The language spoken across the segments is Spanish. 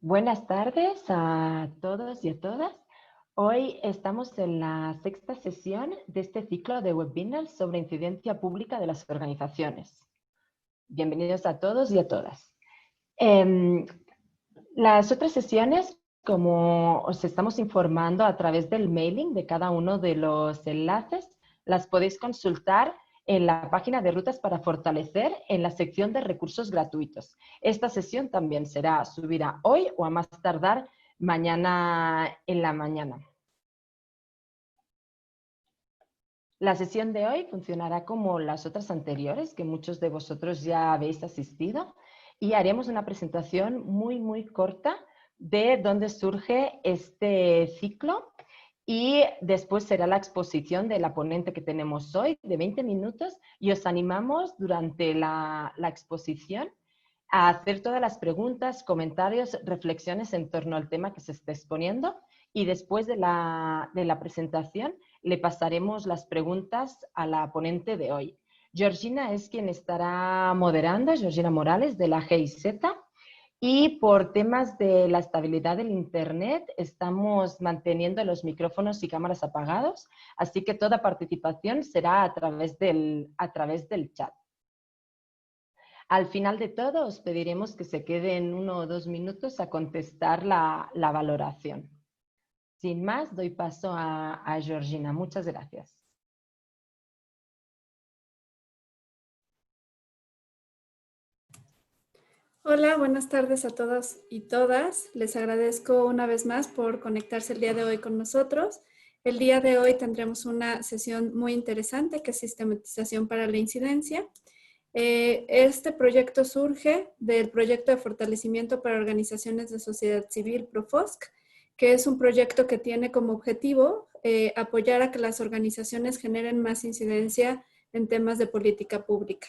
Buenas tardes a todos y a todas. Hoy estamos en la sexta sesión de este ciclo de webinars sobre incidencia pública de las organizaciones. Bienvenidos a todos y a todas. Las otras sesiones, como os estamos informando a través del mailing de cada uno de los enlaces, las podéis consultar en la página de Rutas para Fortalecer en la sección de recursos gratuitos. Esta sesión también será subida hoy o a más tardar mañana en la mañana. La sesión de hoy funcionará como las otras anteriores, que muchos de vosotros ya habéis asistido, y haremos una presentación muy corta de dónde surge este ciclo y después será la exposición de la ponente que tenemos hoy de 20 minutos y os animamos durante la exposición a hacer todas las preguntas, comentarios, reflexiones en torno al tema que se está exponiendo y después de la presentación le pasaremos las preguntas a la ponente de hoy. Georgina es quien estará moderando, Georgina Morales de la GIZ, y por temas de la estabilidad del Internet estamos manteniendo los micrófonos y cámaras apagados, así que toda participación será a través del chat. Al final de todo os pediremos que se queden 1 o 2 minutos a contestar la valoración. Sin más, doy paso a Georgina. Muchas gracias. Hola, buenas tardes a todos y todas. Les agradezco una vez más por conectarse el día de hoy con nosotros. El día de hoy tendremos una sesión muy interesante que es sistematización para la incidencia. Este proyecto surge del proyecto de fortalecimiento para organizaciones de sociedad civil PROFOSC, que es un proyecto que tiene como objetivo apoyar a que las organizaciones generen más incidencia en temas de política pública.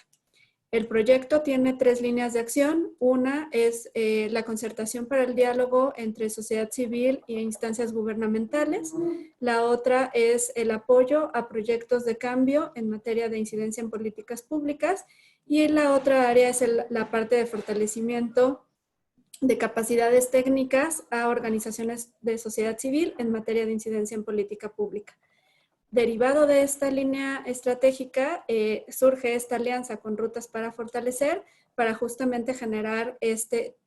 El proyecto tiene 3 líneas de acción. Una es la concertación para el diálogo entre sociedad civil e instancias gubernamentales. La otra es el apoyo a proyectos de cambio en materia de incidencia en políticas públicas. Y la otra área es la parte de fortalecimiento de capacidades técnicas a organizaciones de sociedad civil en materia de incidencia en política pública. Derivado de esta línea estratégica, surge esta alianza con Rutas para Fortalecer para justamente generar este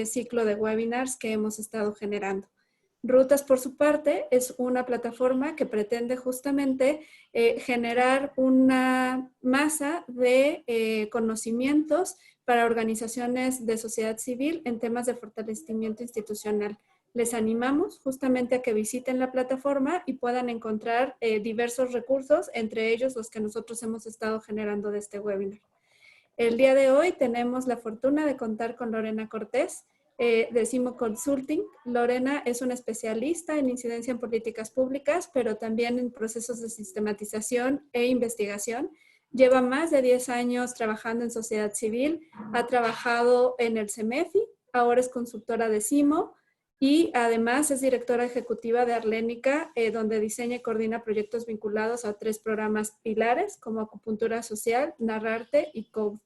ciclo de webinars que hemos estado generando. Rutas, por su parte, es una plataforma que pretende justamente generar una masa de conocimientos para organizaciones de sociedad civil en temas de fortalecimiento institucional. Les animamos justamente a que visiten la plataforma y puedan encontrar diversos recursos, entre ellos los que nosotros hemos estado generando de este webinar. El día de hoy tenemos la fortuna de contar con Lorena Cortés, de Simo Consulting. Lorena es una especialista en incidencia en políticas públicas, pero también en procesos de sistematización e investigación. Lleva más de 10 años trabajando en sociedad civil, ha trabajado en el CEMEFI, ahora es consultora de Simo, y además es directora ejecutiva de Arlénica, donde diseña y coordina proyectos vinculados a 3 programas pilares como acupuntura social, Narrarte y Code.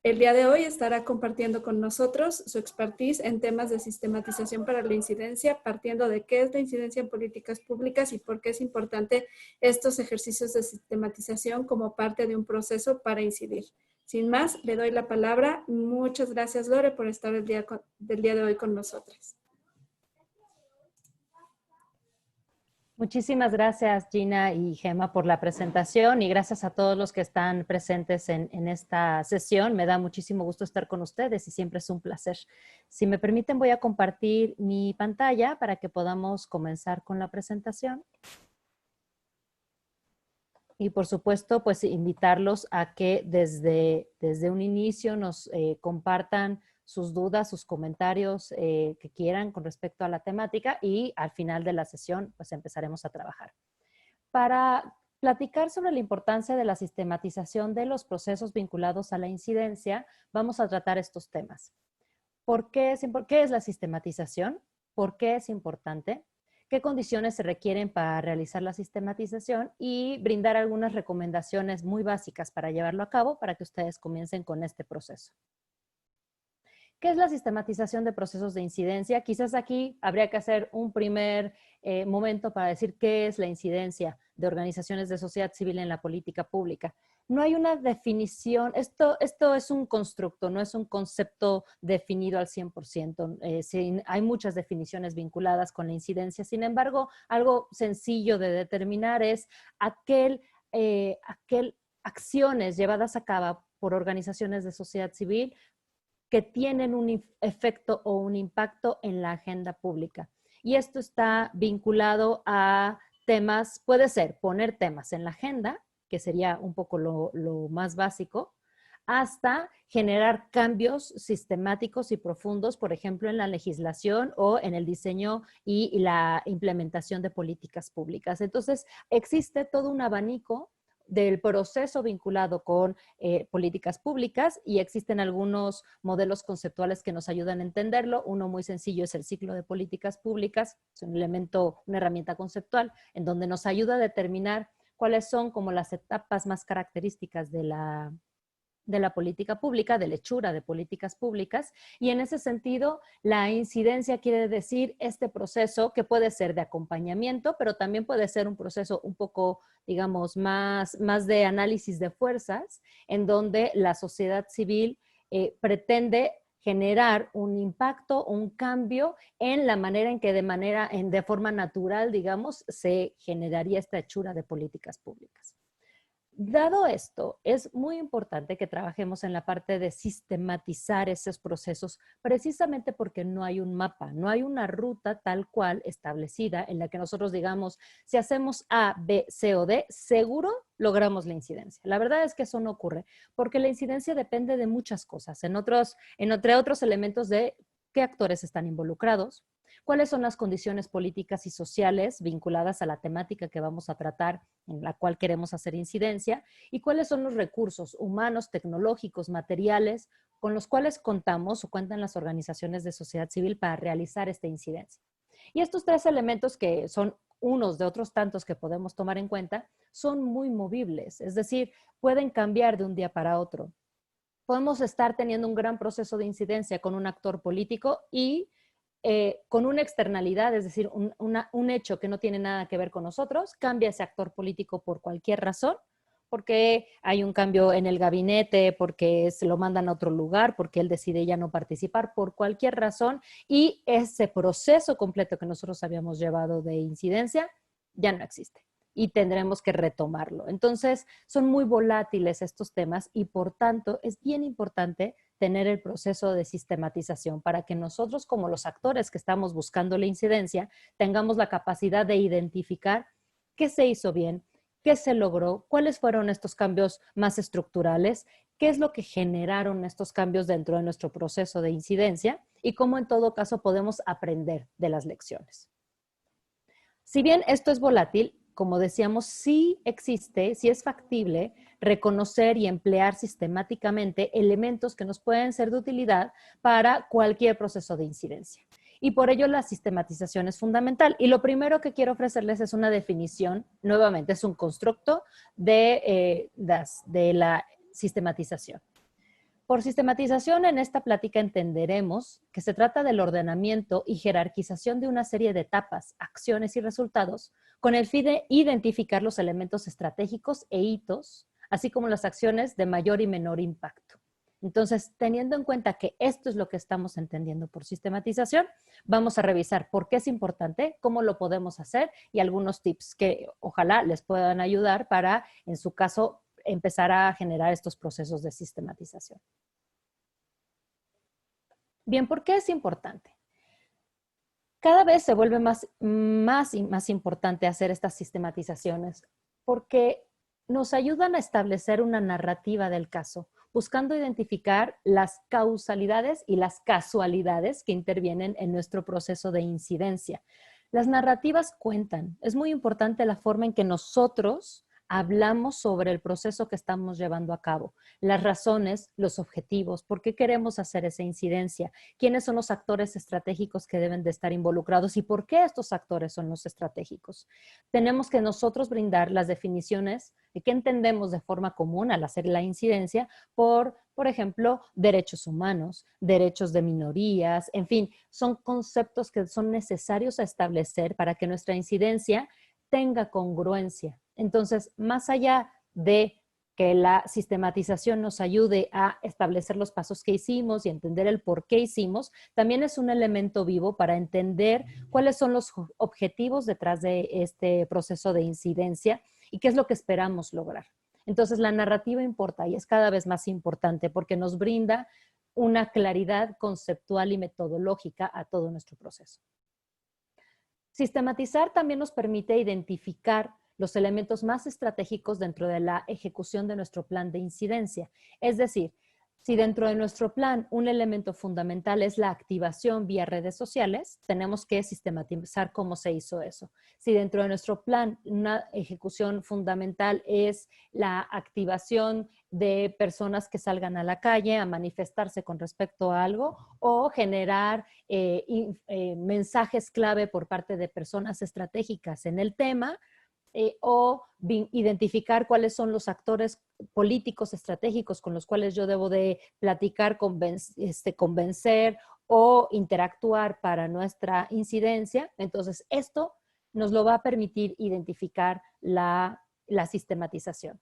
El día de hoy estará compartiendo con nosotros su expertise en temas de sistematización para la incidencia, partiendo de qué es la incidencia en políticas públicas y por qué es importante estos ejercicios de sistematización como parte de un proceso para incidir. Sin más, le doy la palabra. Muchas gracias, Lore, por estar el día de hoy con nosotras. Muchísimas gracias, Gina y Gemma, por la presentación y gracias a todos los que están presentes en esta sesión. Me da muchísimo gusto estar con ustedes y siempre es un placer. Si me permiten, voy a compartir mi pantalla para que podamos comenzar con la presentación. Y por supuesto, pues invitarlos a que desde un inicio nos compartan sus dudas, sus comentarios que quieran con respecto a la temática y al final de la sesión pues empezaremos a trabajar. Para platicar sobre la importancia de la sistematización de los procesos vinculados a la incidencia, vamos a tratar estos temas. ¿Qué es la sistematización? ¿Por qué es importante? ¿Qué condiciones se requieren para realizar la sistematización? Y brindar algunas recomendaciones muy básicas para llevarlo a cabo para que ustedes comiencen con este proceso. ¿Qué es la sistematización de procesos de incidencia? Quizás aquí habría que hacer un primer momento para decir qué es la incidencia de organizaciones de sociedad civil en la política pública. No hay una definición, esto es un constructo, no es un concepto definido al 100%. Sí, hay muchas definiciones vinculadas con la incidencia. Sin embargo, algo sencillo de determinar es aquel acciones llevadas a cabo por organizaciones de sociedad civil que tienen un efecto o un impacto en la agenda pública. Y esto está vinculado a temas, puede ser poner temas en la agenda, que sería un poco lo más básico, hasta generar cambios sistemáticos y profundos, por ejemplo, en la legislación o en el diseño y la implementación de políticas públicas. Entonces, existe todo un abanico del proceso vinculado con políticas públicas y existen algunos modelos conceptuales que nos ayudan a entenderlo. Uno muy sencillo es el ciclo de políticas públicas, es un elemento, una herramienta conceptual en donde nos ayuda a determinar cuáles son como las etapas más características de la política pública, de la hechura de políticas públicas, y en ese sentido la incidencia quiere decir este proceso que puede ser de acompañamiento, pero también puede ser un proceso un poco, digamos, más de análisis de fuerzas, en donde la sociedad civil pretende generar un impacto, un cambio en la manera en que de forma natural, digamos, se generaría esta hechura de políticas públicas. Dado esto, es muy importante que trabajemos en la parte de sistematizar esos procesos, precisamente porque no hay un mapa, no hay una ruta tal cual establecida en la que nosotros digamos, si hacemos A, B, C o D, seguro logramos la incidencia. La verdad es que eso no ocurre, porque la incidencia depende de muchas cosas, entre otros elementos de qué actores están involucrados, cuáles son las condiciones políticas y sociales vinculadas a la temática que vamos a tratar, en la cual queremos hacer incidencia, y cuáles son los recursos humanos, tecnológicos, materiales, con los cuales contamos o cuentan las organizaciones de sociedad civil para realizar esta incidencia. Y estos tres elementos, que son unos de otros tantos que podemos tomar en cuenta, son muy movibles, es decir, pueden cambiar de un día para otro. Podemos estar teniendo un gran proceso de incidencia con un actor político y con una externalidad, es decir, un hecho que no tiene nada que ver con nosotros, cambia ese actor político por cualquier razón, porque hay un cambio en el gabinete, porque se lo mandan a otro lugar, porque él decide ya no participar, por cualquier razón, y ese proceso completo que nosotros habíamos llevado de incidencia ya no existe y tendremos que retomarlo. Entonces, son muy volátiles estos temas y por tanto es bien importante tener el proceso de sistematización para que nosotros, como los actores que estamos buscando la incidencia, tengamos la capacidad de identificar qué se hizo bien, qué se logró, cuáles fueron estos cambios más estructurales, qué es lo que generaron estos cambios dentro de nuestro proceso de incidencia y cómo en todo caso podemos aprender de las lecciones. Si bien esto es volátil, como decíamos, sí existe, sí es factible reconocer y emplear sistemáticamente elementos que nos pueden ser de utilidad para cualquier proceso de incidencia. Y por ello la sistematización es fundamental. Y lo primero que quiero ofrecerles es una definición, nuevamente es un constructo de la sistematización. Por sistematización, en esta plática entenderemos que se trata del ordenamiento y jerarquización de una serie de etapas, acciones y resultados con el fin de identificar los elementos estratégicos e hitos, así como las acciones de mayor y menor impacto. Entonces, teniendo en cuenta que esto es lo que estamos entendiendo por sistematización, vamos a revisar por qué es importante, cómo lo podemos hacer y algunos tips que ojalá les puedan ayudar para, en su caso, empezar a generar estos procesos de sistematización. Bien, ¿por qué es importante? Cada vez se vuelve más importante hacer estas sistematizaciones porque nos ayudan a establecer una narrativa del caso, buscando identificar las causalidades y las casualidades que intervienen en nuestro proceso de incidencia. Las narrativas cuentan. Es muy importante la forma en que nosotros hablamos sobre el proceso que estamos llevando a cabo, las razones, los objetivos, por qué queremos hacer esa incidencia, quiénes son los actores estratégicos que deben de estar involucrados y por qué estos actores son los estratégicos. Tenemos que nosotros brindar las definiciones de qué entendemos de forma común al hacer la incidencia por Por ejemplo, derechos humanos, derechos de minorías, en fin, son conceptos que son necesarios a establecer para que nuestra incidencia tenga congruencia. Entonces, más allá de que la sistematización nos ayude a establecer los pasos que hicimos y entender el por qué hicimos, también es un elemento vivo para entender cuáles son los objetivos detrás de este proceso de incidencia y qué es lo que esperamos lograr. Entonces, la narrativa importa y es cada vez más importante porque nos brinda una claridad conceptual y metodológica a todo nuestro proceso. Sistematizar también nos permite identificar los elementos más estratégicos dentro de la ejecución de nuestro plan de incidencia. Es decir, si dentro de nuestro plan un elemento fundamental es la activación vía redes sociales, tenemos que sistematizar cómo se hizo eso. Si dentro de nuestro plan una ejecución fundamental es la activación de personas que salgan a la calle a manifestarse con respecto a algo o generar mensajes clave por parte de personas estratégicas en el tema, o identificar cuáles son los actores políticos estratégicos con los cuales yo debo de platicar, convencer o interactuar para nuestra incidencia. Entonces, esto nos lo va a permitir identificar la sistematización.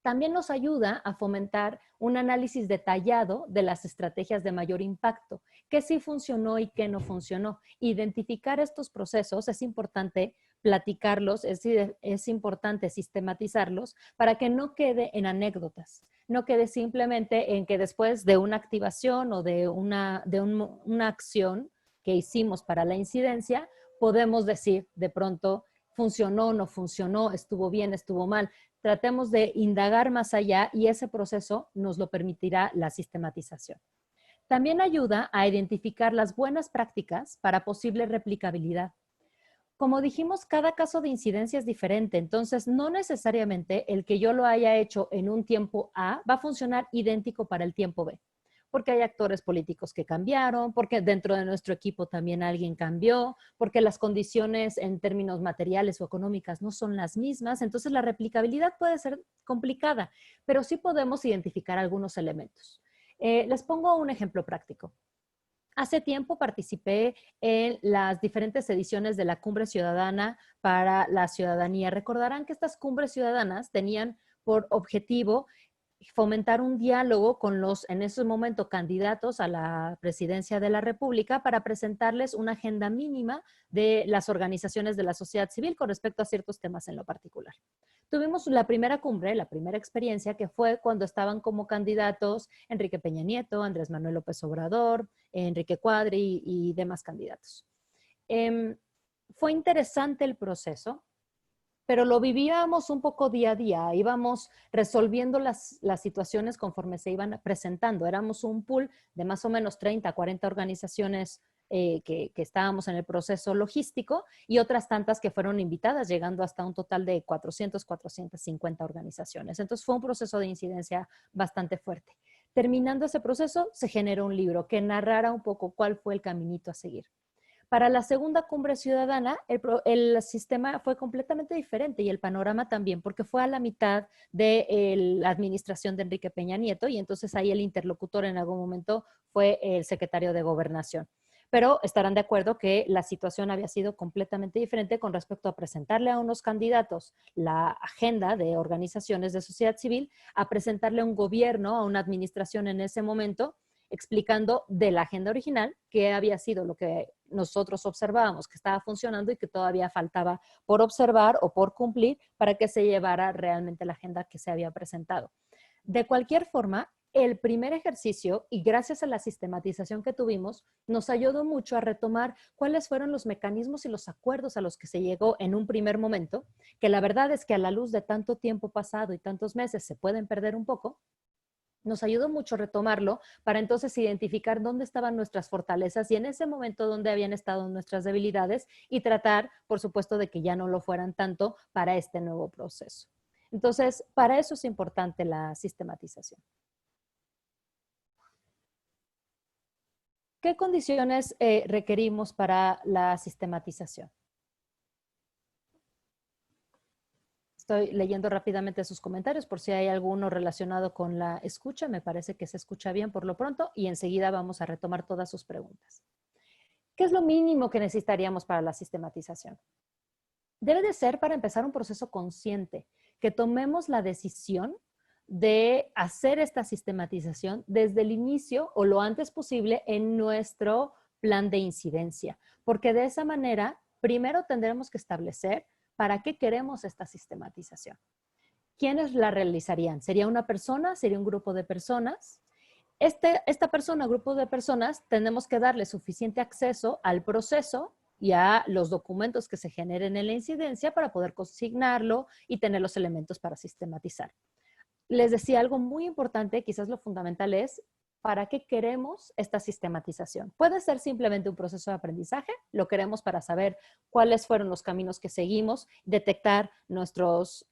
También nos ayuda a fomentar un análisis detallado de las estrategias de mayor impacto, qué sí funcionó y qué no funcionó. Identificar estos procesos es importante platicarlos, es importante sistematizarlos para que no quede en anécdotas, no quede simplemente en que después de una activación o de una acción que hicimos para la incidencia, podemos decir de pronto, funcionó, no funcionó, estuvo bien, estuvo mal. Tratemos de indagar más allá y ese proceso nos lo permitirá la sistematización. También ayuda a identificar las buenas prácticas para posible replicabilidad. Como dijimos, cada caso de incidencia es diferente, entonces no necesariamente el que yo lo haya hecho en un tiempo A va a funcionar idéntico para el tiempo B, porque hay actores políticos que cambiaron, porque dentro de nuestro equipo también alguien cambió, porque las condiciones en términos materiales o económicas no son las mismas, entonces la replicabilidad puede ser complicada, pero sí podemos identificar algunos elementos. Les pongo un ejemplo práctico. Hace tiempo participé en las diferentes ediciones de la Cumbre Ciudadana para la Ciudadanía. Recordarán que estas cumbres ciudadanas tenían por objetivo fomentar un diálogo con los, en ese momento, candidatos a la presidencia de la República para presentarles una agenda mínima de las organizaciones de la sociedad civil con respecto a ciertos temas en lo particular. Tuvimos la primera cumbre, la primera experiencia, que fue cuando estaban como candidatos Enrique Peña Nieto, Andrés Manuel López Obrador, Enrique Cuadri y demás candidatos. Fue interesante el proceso, pero lo vivíamos un poco día a día, íbamos resolviendo las situaciones conforme se iban presentando. Éramos un pool de más o menos 30, 40 organizaciones que estábamos en el proceso logístico y otras tantas que fueron invitadas, llegando hasta un total de 400, 450 organizaciones. Entonces fue un proceso de incidencia bastante fuerte. Terminando ese proceso, se generó un libro que narrara un poco cuál fue el caminito a seguir. Para la segunda cumbre ciudadana, el sistema fue completamente diferente y el panorama también, porque fue a la mitad de la administración de Enrique Peña Nieto y entonces ahí el interlocutor en algún momento fue el secretario de Gobernación. Pero estarán de acuerdo que la situación había sido completamente diferente con respecto a presentarle a unos candidatos la agenda de organizaciones de sociedad civil, a presentarle a un gobierno, a una administración en ese momento, explicando de la agenda original qué había sido lo que nosotros observábamos que estaba funcionando y que todavía faltaba por observar o por cumplir para que se llevara realmente la agenda que se había presentado. De cualquier forma, el primer ejercicio, y gracias a la sistematización que tuvimos, nos ayudó mucho a retomar cuáles fueron los mecanismos y los acuerdos a los que se llegó en un primer momento, que la verdad es que a la luz de tanto tiempo pasado y tantos meses se pueden perder un poco. Nos ayudó mucho retomarlo para entonces identificar dónde estaban nuestras fortalezas y en ese momento dónde habían estado nuestras debilidades y tratar, por supuesto, de que ya no lo fueran tanto para este nuevo proceso. Entonces, para eso es importante la sistematización. ¿Qué condiciones requerimos para la sistematización? Estoy leyendo rápidamente sus comentarios por si hay alguno relacionado con la escucha. Me parece que se escucha bien por lo pronto y enseguida vamos a retomar todas sus preguntas. ¿Qué es lo mínimo que necesitaríamos para la sistematización? Debe de ser, para empezar, un proceso consciente, que tomemos la decisión de hacer esta sistematización desde el inicio o lo antes posible en nuestro plan de incidencia, porque de esa manera, primero tendremos que establecer para qué queremos esta sistematización. ¿Quiénes la realizarían? ¿Sería una persona? ¿Sería un grupo de personas? Esta persona, grupo de personas, tenemos que darle suficiente acceso al proceso y a los documentos que se generen en la incidencia para poder consignarlo y tener los elementos para sistematizar. Les decía algo muy importante, quizás lo fundamental es, ¿para qué queremos esta sistematización? Puede ser simplemente un proceso de aprendizaje, lo queremos para saber cuáles fueron los caminos que seguimos, detectar nuestros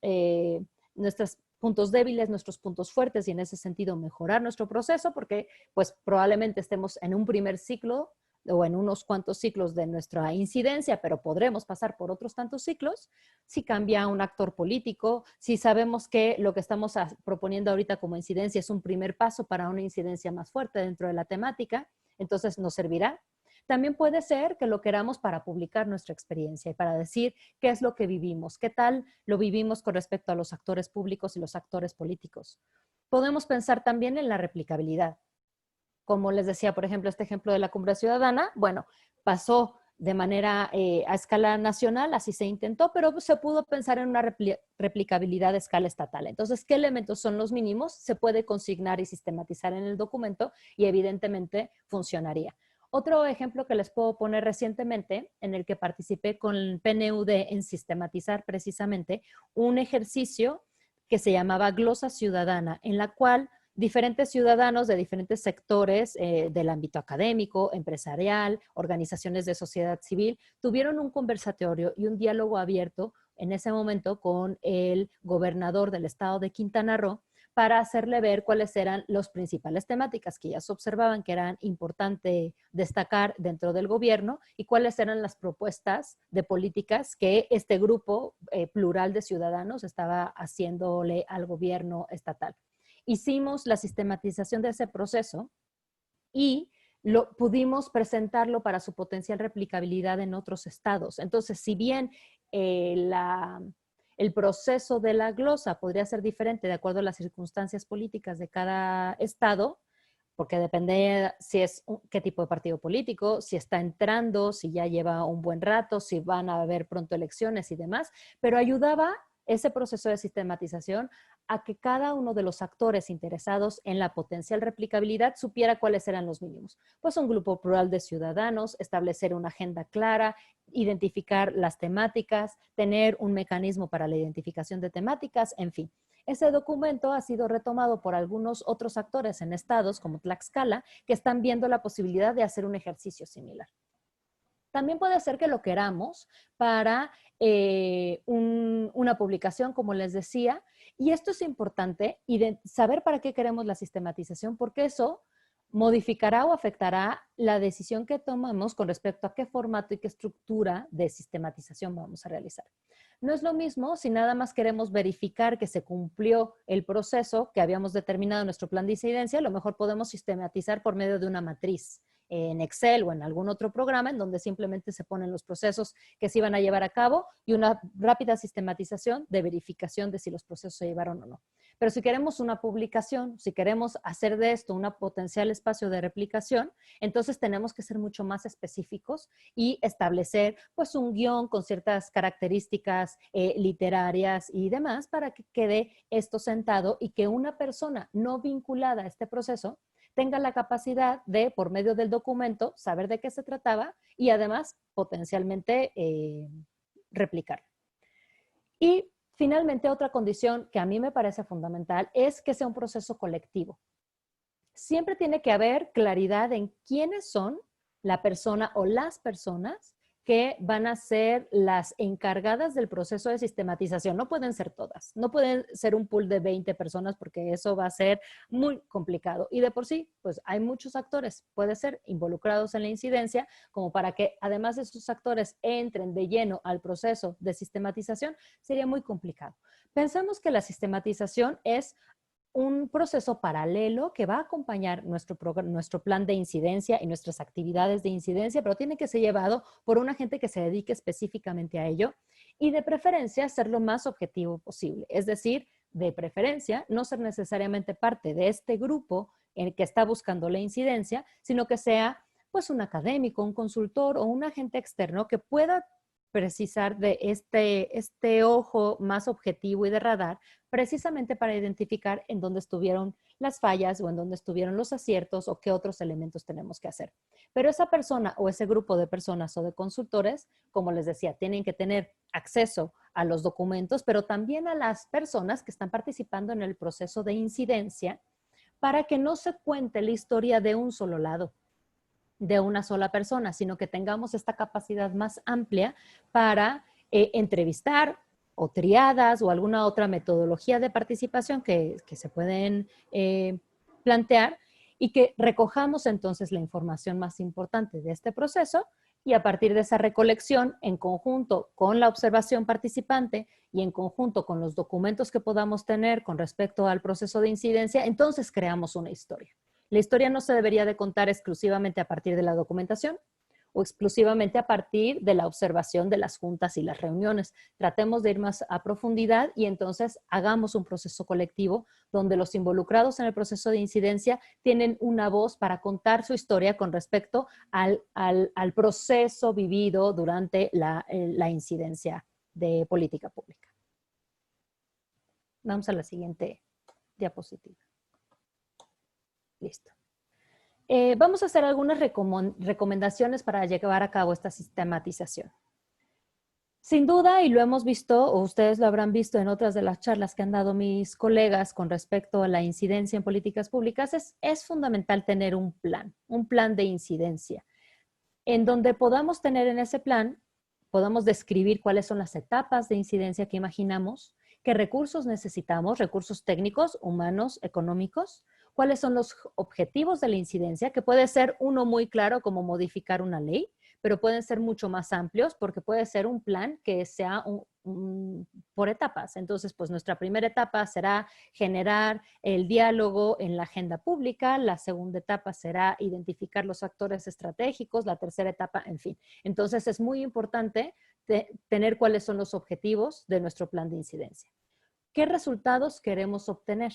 puntos débiles, nuestros puntos fuertes y en ese sentido mejorar nuestro proceso porque pues probablemente estemos en un primer ciclo o en unos cuantos ciclos de nuestra incidencia, pero podremos pasar por otros tantos ciclos si cambia un actor político, si sabemos que lo que estamos proponiendo ahorita como incidencia es un primer paso para una incidencia más fuerte dentro de la temática, entonces nos servirá. También puede ser que lo queramos para publicar nuestra experiencia y para decir qué es lo que vivimos, qué tal lo vivimos con respecto a los actores públicos y los actores políticos. Podemos pensar también en la replicabilidad. Como les decía, por ejemplo, este ejemplo de la Cumbre Ciudadana, bueno, pasó de manera a escala nacional, así se intentó, pero se pudo pensar en una replicabilidad a escala estatal. Entonces, ¿qué elementos son los mínimos? Se puede consignar y sistematizar en el documento y evidentemente funcionaría. Otro ejemplo que les puedo poner recientemente, en el que participé con el PNUD en sistematizar precisamente un ejercicio que se llamaba Glosa Ciudadana, en la cual diferentes ciudadanos de diferentes sectores del ámbito académico, empresarial, organizaciones de sociedad civil, tuvieron un conversatorio y un diálogo abierto en ese momento con el gobernador del estado de Quintana Roo para hacerle ver cuáles eran las principales temáticas que ya se observaban que eran importante destacar dentro del gobierno y cuáles eran las propuestas de políticas que este grupo plural de ciudadanos estaba haciéndole al gobierno estatal. Hicimos la sistematización de ese proceso y pudimos presentarlo para su potencial replicabilidad en otros estados. Entonces, si bien el proceso de la glosa podría ser diferente de acuerdo a las circunstancias políticas de cada estado, porque depende si es qué tipo de partido político, si está entrando, si ya lleva un buen rato, si van a haber pronto elecciones y demás, pero ayudaba ese proceso de sistematización a que cada uno de los actores interesados en la potencial replicabilidad supiera cuáles eran los mínimos. Pues un grupo plural de ciudadanos, establecer una agenda clara, identificar las temáticas, tener un mecanismo para la identificación de temáticas, en fin. Ese documento ha sido retomado por algunos otros actores en estados como Tlaxcala que están viendo la posibilidad de hacer un ejercicio similar. También puede ser que lo queramos para una publicación, como les decía, y esto es importante, y de saber para qué queremos la sistematización, porque eso modificará o afectará la decisión que tomamos con respecto a qué formato y qué estructura de sistematización vamos a realizar. No es lo mismo si nada más queremos verificar que se cumplió el proceso que habíamos determinado en nuestro plan de incidencia, a lo mejor podemos sistematizar por medio de una matriz en Excel o en algún otro programa en donde simplemente se ponen los procesos que se iban a llevar a cabo y una rápida sistematización de verificación de si los procesos se llevaron o no. Pero si queremos una publicación, si queremos hacer de esto un potencial espacio de replicación, entonces tenemos que ser mucho más específicos y establecer pues un guión con ciertas características literarias y demás para que quede esto sentado y que una persona no vinculada a este proceso tenga la capacidad de, por medio del documento, saber de qué se trataba y además potencialmente replicar. Y finalmente, otra condición que a mí me parece fundamental es que sea un proceso colectivo. Siempre tiene que haber claridad en quiénes son la persona o las personas que van a ser las encargadas del proceso de sistematización. No pueden ser todas, no pueden ser un pool de 20 personas porque eso va a ser muy complicado. Y de por sí, pues hay muchos actores, puede ser involucrados en la incidencia, como para que además de esos actores entren de lleno al proceso de sistematización, sería muy complicado. Pensamos que la sistematización es un proceso paralelo que va a acompañar nuestro plan de incidencia y nuestras actividades de incidencia, pero tiene que ser llevado por una gente que se dedique específicamente a ello y de preferencia ser lo más objetivo posible. Es decir, de preferencia no ser necesariamente parte de este grupo en el que está buscando la incidencia, sino que sea pues un académico, un consultor o un agente externo que pueda precisar de este ojo más objetivo y de radar, precisamente para identificar en dónde estuvieron las fallas o en dónde estuvieron los aciertos o qué otros elementos tenemos que hacer. Pero esa persona o ese grupo de personas o de consultores, como les decía, tienen que tener acceso a los documentos, pero también a las personas que están participando en el proceso de incidencia para que no se cuente la historia de un solo lado, de una sola persona, sino que tengamos esta capacidad más amplia para entrevistar o triadas o alguna otra metodología de participación que se pueden plantear y que recojamos entonces la información más importante de este proceso y a partir de esa recolección en conjunto con la observación participante y en conjunto con los documentos que podamos tener con respecto al proceso de incidencia, entonces creamos una historia. La historia no se debería de contar exclusivamente a partir de la documentación o exclusivamente a partir de la observación de las juntas y las reuniones. Tratemos de ir más a profundidad y entonces hagamos un proceso colectivo donde los involucrados en el proceso de incidencia tienen una voz para contar su historia con respecto al proceso vivido durante la incidencia de política pública. Vamos a la siguiente diapositiva. Listo. Vamos a hacer algunas recomendaciones para llevar a cabo esta sistematización. Sin duda, y lo hemos visto, o ustedes lo habrán visto en otras de las charlas que han dado mis colegas con respecto a la incidencia en políticas públicas, es fundamental tener un plan de incidencia, en donde podamos tener en ese plan, podamos describir cuáles son las etapas de incidencia que imaginamos, qué recursos necesitamos, recursos técnicos, humanos, económicos, cuáles son los objetivos de la incidencia, que puede ser uno muy claro como modificar una ley, pero pueden ser mucho más amplios porque puede ser un plan que sea por etapas. Entonces, pues nuestra primera etapa será generar el diálogo en la agenda pública, la segunda etapa será identificar los actores estratégicos, la tercera etapa, en fin. Entonces, es muy importante tener cuáles son los objetivos de nuestro plan de incidencia. ¿Qué resultados queremos obtener?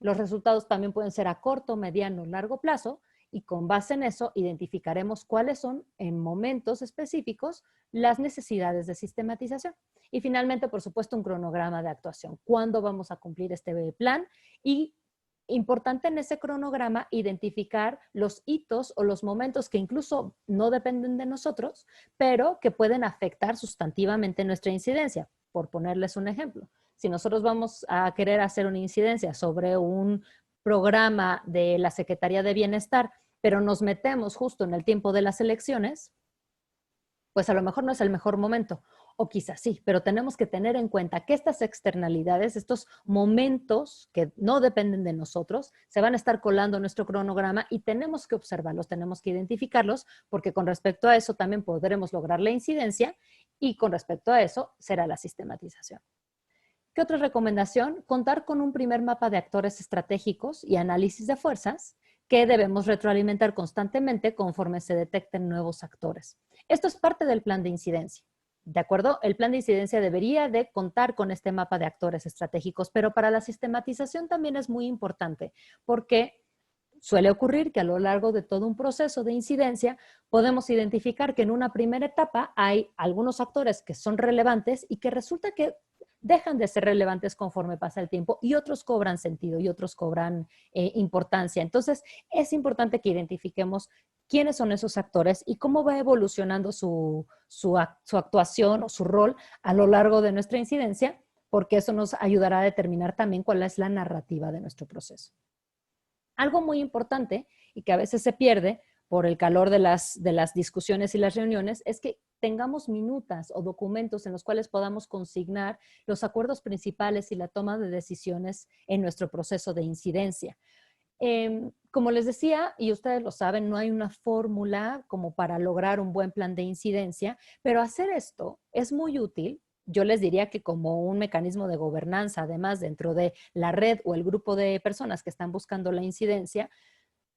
Los resultados también pueden ser a corto, mediano, largo plazo y con base en eso identificaremos cuáles son en momentos específicos las necesidades de sistematización. Y finalmente, por supuesto, un cronograma de actuación. ¿Cuándo vamos a cumplir este plan? Y importante en ese cronograma identificar los hitos o los momentos que incluso no dependen de nosotros, pero que pueden afectar sustantivamente nuestra incidencia. Por ponerles un ejemplo. Si nosotros vamos a querer hacer una incidencia sobre un programa de la Secretaría de Bienestar, pero nos metemos justo en el tiempo de las elecciones, pues a lo mejor no es el mejor momento, o quizás sí, pero tenemos que tener en cuenta que estas externalidades, estos momentos que no dependen de nosotros, se van a estar colando en nuestro cronograma y tenemos que observarlos, tenemos que identificarlos, porque con respecto a eso también podremos lograr la incidencia y con respecto a eso será la sistematización. ¿Qué otra recomendación? Contar con un primer mapa de actores estratégicos y análisis de fuerzas que debemos retroalimentar constantemente conforme se detecten nuevos actores. Esto es parte del plan de incidencia, ¿de acuerdo? El plan de incidencia debería de contar con este mapa de actores estratégicos, pero para la sistematización también es muy importante porque suele ocurrir que a lo largo de todo un proceso de incidencia podemos identificar que en una primera etapa hay algunos actores que son relevantes y que resulta que dejan de ser relevantes conforme pasa el tiempo y otros cobran sentido y otros cobran importancia. Entonces, es importante que identifiquemos quiénes son esos actores y cómo va evolucionando su actuación o su rol a lo largo de nuestra incidencia, porque eso nos ayudará a determinar también cuál es la narrativa de nuestro proceso. Algo muy importante y que a veces se pierde por el calor de las discusiones y las reuniones es que tengamos minutas o documentos en los cuales podamos consignar los acuerdos principales y la toma de decisiones en nuestro proceso de incidencia. Como les decía, y ustedes lo saben, no hay una fórmula como para lograr un buen plan de incidencia, pero hacer esto es muy útil yo les diría que como un mecanismo de gobernanza, además dentro de la red o el grupo de personas que están buscando la incidencia,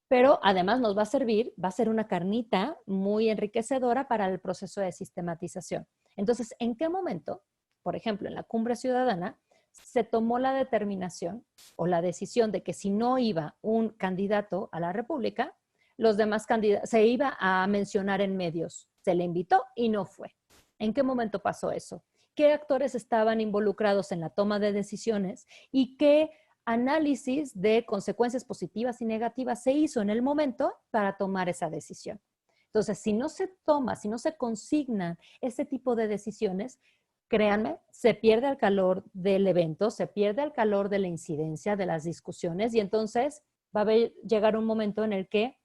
pero además nos va a servir, va a ser una carnita muy enriquecedora para el proceso de sistematización. Entonces, ¿en qué momento, por ejemplo, en la Cumbre Ciudadana, se tomó la determinación o la decisión de que si no iba un candidato a la República, los demás candidatos se iba a mencionar en medios? Se le invitó y no fue. ¿En qué momento pasó eso? ¿Qué actores estaban involucrados en la toma de decisiones y qué análisis de consecuencias positivas y negativas se hizo en el momento para tomar esa decisión? Entonces, si no se toma, si no se consignan ese tipo de decisiones, créanme, se pierde el calor del evento, se pierde el calor de la incidencia, de las discusiones, y entonces va a llegar un momento en el que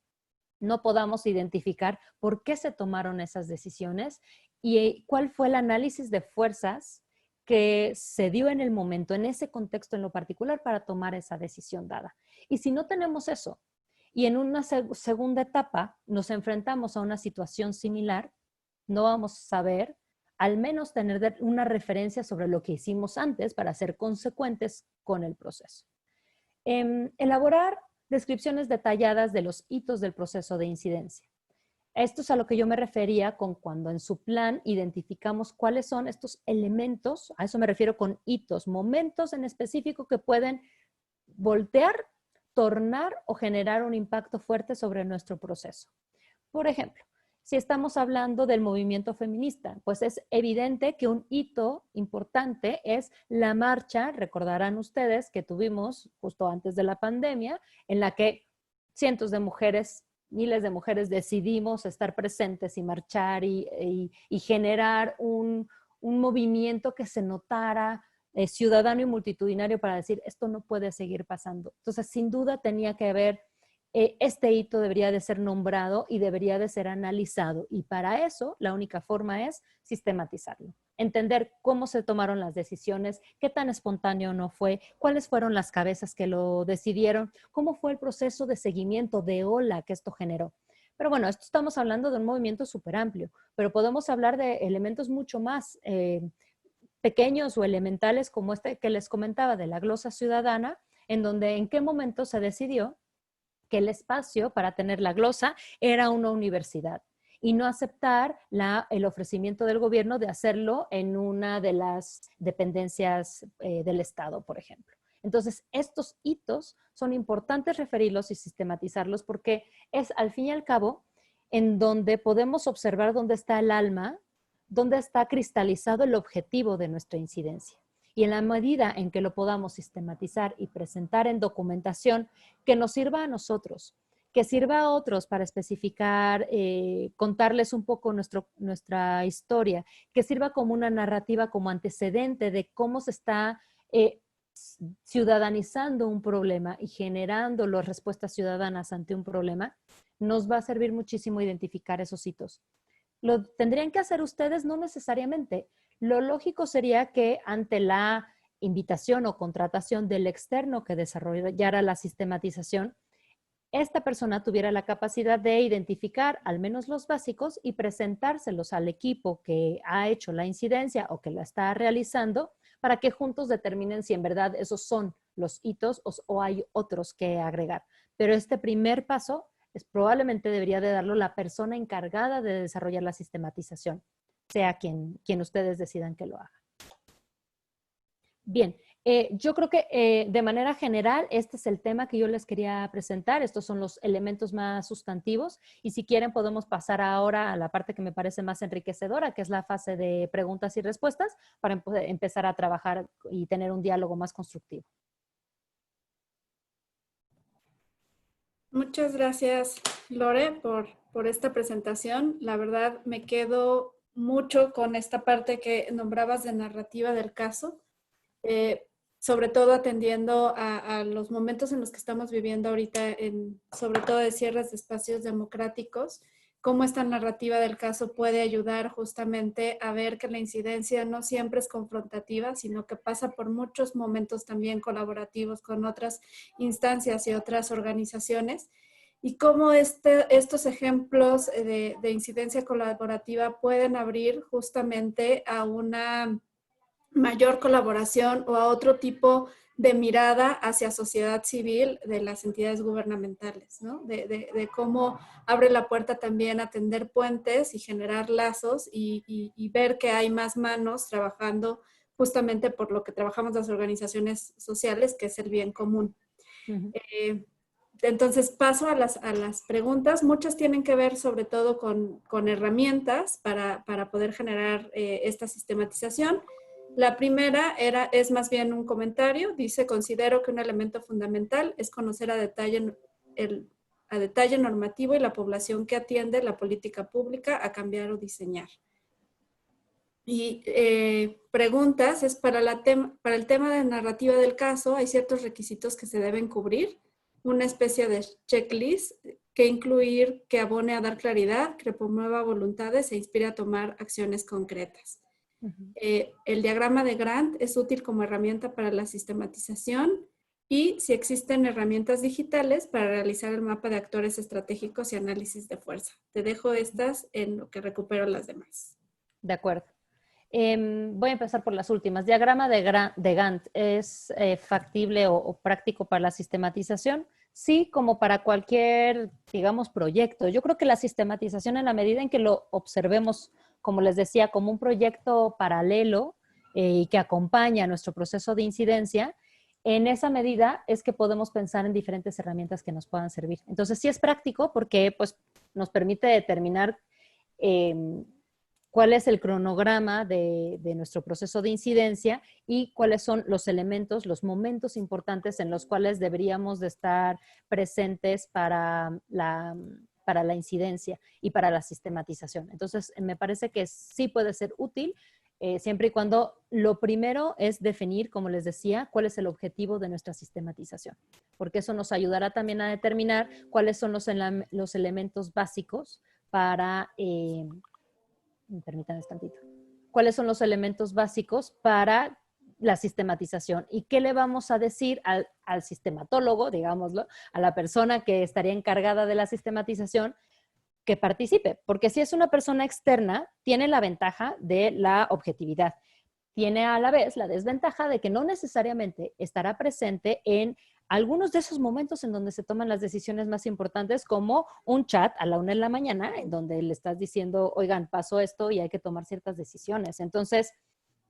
no podamos identificar por qué se tomaron esas decisiones y cuál fue el análisis de fuerzas que se dio en el momento, en ese contexto en lo particular, para tomar esa decisión dada. Y si no tenemos eso, y en una segunda etapa nos enfrentamos a una situación similar, no vamos a saber, al menos tener una referencia sobre lo que hicimos antes para ser consecuentes con el proceso. Elaborar descripciones detalladas de los hitos del proceso de incidencia. Esto es a lo que yo me refería con cuando en su plan identificamos cuáles son estos elementos, a eso me refiero con hitos, momentos en específico que pueden voltear, tornar o generar un impacto fuerte sobre nuestro proceso. Por ejemplo, si estamos hablando del movimiento feminista, pues es evidente que un hito importante es la marcha, recordarán ustedes, que tuvimos justo antes de la pandemia, en la que cientos de mujeres, miles de mujeres decidimos estar presentes y marchar y generar un movimiento que se notara ciudadano y multitudinario para decir, esto no puede seguir pasando. Entonces, sin duda tenía que haber este hito debería de ser nombrado y debería de ser analizado. Y para eso, la única forma es sistematizarlo. Entender cómo se tomaron las decisiones, qué tan espontáneo no fue, cuáles fueron las cabezas que lo decidieron, cómo fue el proceso de seguimiento de ola que esto generó. Pero bueno, esto estamos hablando de un movimiento súper amplio, pero podemos hablar de elementos mucho más pequeños o elementales como este que les comentaba de la glosa ciudadana, en donde en qué momento se decidió que el espacio para tener la glosa era una universidad y no aceptar el ofrecimiento del gobierno de hacerlo en una de las dependencias del Estado, por ejemplo. Entonces, estos hitos son importantes referirlos y sistematizarlos porque es, al fin y al cabo, en donde podemos observar dónde está el alma, dónde está cristalizado el objetivo de nuestra incidencia. Y en la medida en que lo podamos sistematizar y presentar en documentación que nos sirva a nosotros, que sirva a otros para especificar, contarles un poco nuestra historia, que sirva como una narrativa, como antecedente de cómo se está ciudadanizando un problema y generando las respuestas ciudadanas ante un problema, nos va a servir muchísimo identificar esos hitos. ¿Lo tendrían que hacer ustedes? No necesariamente. Lo lógico sería que ante la invitación o contratación del externo que desarrollara la sistematización, esta persona tuviera la capacidad de identificar al menos los básicos y presentárselos al equipo que ha hecho la incidencia o que la está realizando para que juntos determinen si en verdad esos son los hitos o hay otros que agregar. Pero este primer paso probablemente debería de darlo la persona encargada de desarrollar la sistematización, sea quien ustedes decidan que lo haga. Bien, yo creo que de manera general este es el tema que yo les quería presentar. Estos son los elementos más sustantivos y si quieren podemos pasar ahora a la parte que me parece más enriquecedora, que es la fase de preguntas y respuestas para empezar a trabajar y tener un diálogo más constructivo. Muchas gracias, Lore, por esta presentación. La verdad, me quedo mucho con esta parte que nombrabas de narrativa del caso, sobre todo atendiendo a los momentos en los que estamos viviendo ahorita, sobre todo de cierres de espacios democráticos, cómo esta narrativa del caso puede ayudar justamente a ver que la incidencia no siempre es confrontativa, sino que pasa por muchos momentos también colaborativos con otras instancias y otras organizaciones, y cómo estos ejemplos de incidencia colaborativa pueden abrir justamente a una mayor colaboración o a otro tipo de mirada hacia sociedad civil de las entidades gubernamentales, ¿no? De cómo abre la puerta también a tender puentes y generar lazos y ver que hay más manos trabajando justamente por lo que trabajamos las organizaciones sociales, que es el bien común. Ujú. Entonces paso a las preguntas. Muchas tienen que ver sobre todo con herramientas para poder generar esta sistematización. La primera es más bien un comentario. Dice, considero que un elemento fundamental es conocer a detalle normativo y la población que atiende la política pública a cambiar o diseñar. Y preguntas, es para el tema de narrativa del caso, hay ciertos requisitos que se deben cubrir, una especie de checklist que incluir que abone a dar claridad, que promueva voluntades e inspire a tomar acciones concretas. El diagrama de Gantt es útil como herramienta para la sistematización y si existen herramientas digitales para realizar el mapa de actores estratégicos y análisis de fuerza. Te dejo estas en lo que recupero las demás. De acuerdo. Voy a empezar por las últimas. Diagrama de Gantt, ¿es factible o práctico para la sistematización? Sí, como para cualquier, digamos, proyecto. Yo creo que la sistematización, en la medida en que lo observemos, como les decía, como un proyecto paralelo y que acompaña nuestro proceso de incidencia, en esa medida es que podemos pensar en diferentes herramientas que nos puedan servir. Entonces, sí es práctico porque pues, nos permite determinar cuál es el cronograma de nuestro proceso de incidencia y cuáles son los elementos, los momentos importantes en los cuales deberíamos de estar presentes para la incidencia y para la sistematización. Entonces, me parece que sí puede ser útil, siempre y cuando lo primero es definir, como les decía, cuál es el objetivo de nuestra sistematización, porque eso nos ayudará también a determinar cuáles son los elementos básicos para... permítanme tantito. ¿Cuáles son los elementos básicos para la sistematización? ¿Y qué le vamos a decir al sistematólogo, digámoslo, a la persona que estaría encargada de la sistematización, que participe? Porque si es una persona externa, tiene la ventaja de la objetividad. Tiene a la vez la desventaja de que no necesariamente estará presente en algunos de esos momentos en donde se toman las decisiones más importantes, como un chat a la 1 de la mañana, en donde le estás diciendo, oigan, pasó esto y hay que tomar ciertas decisiones. Entonces,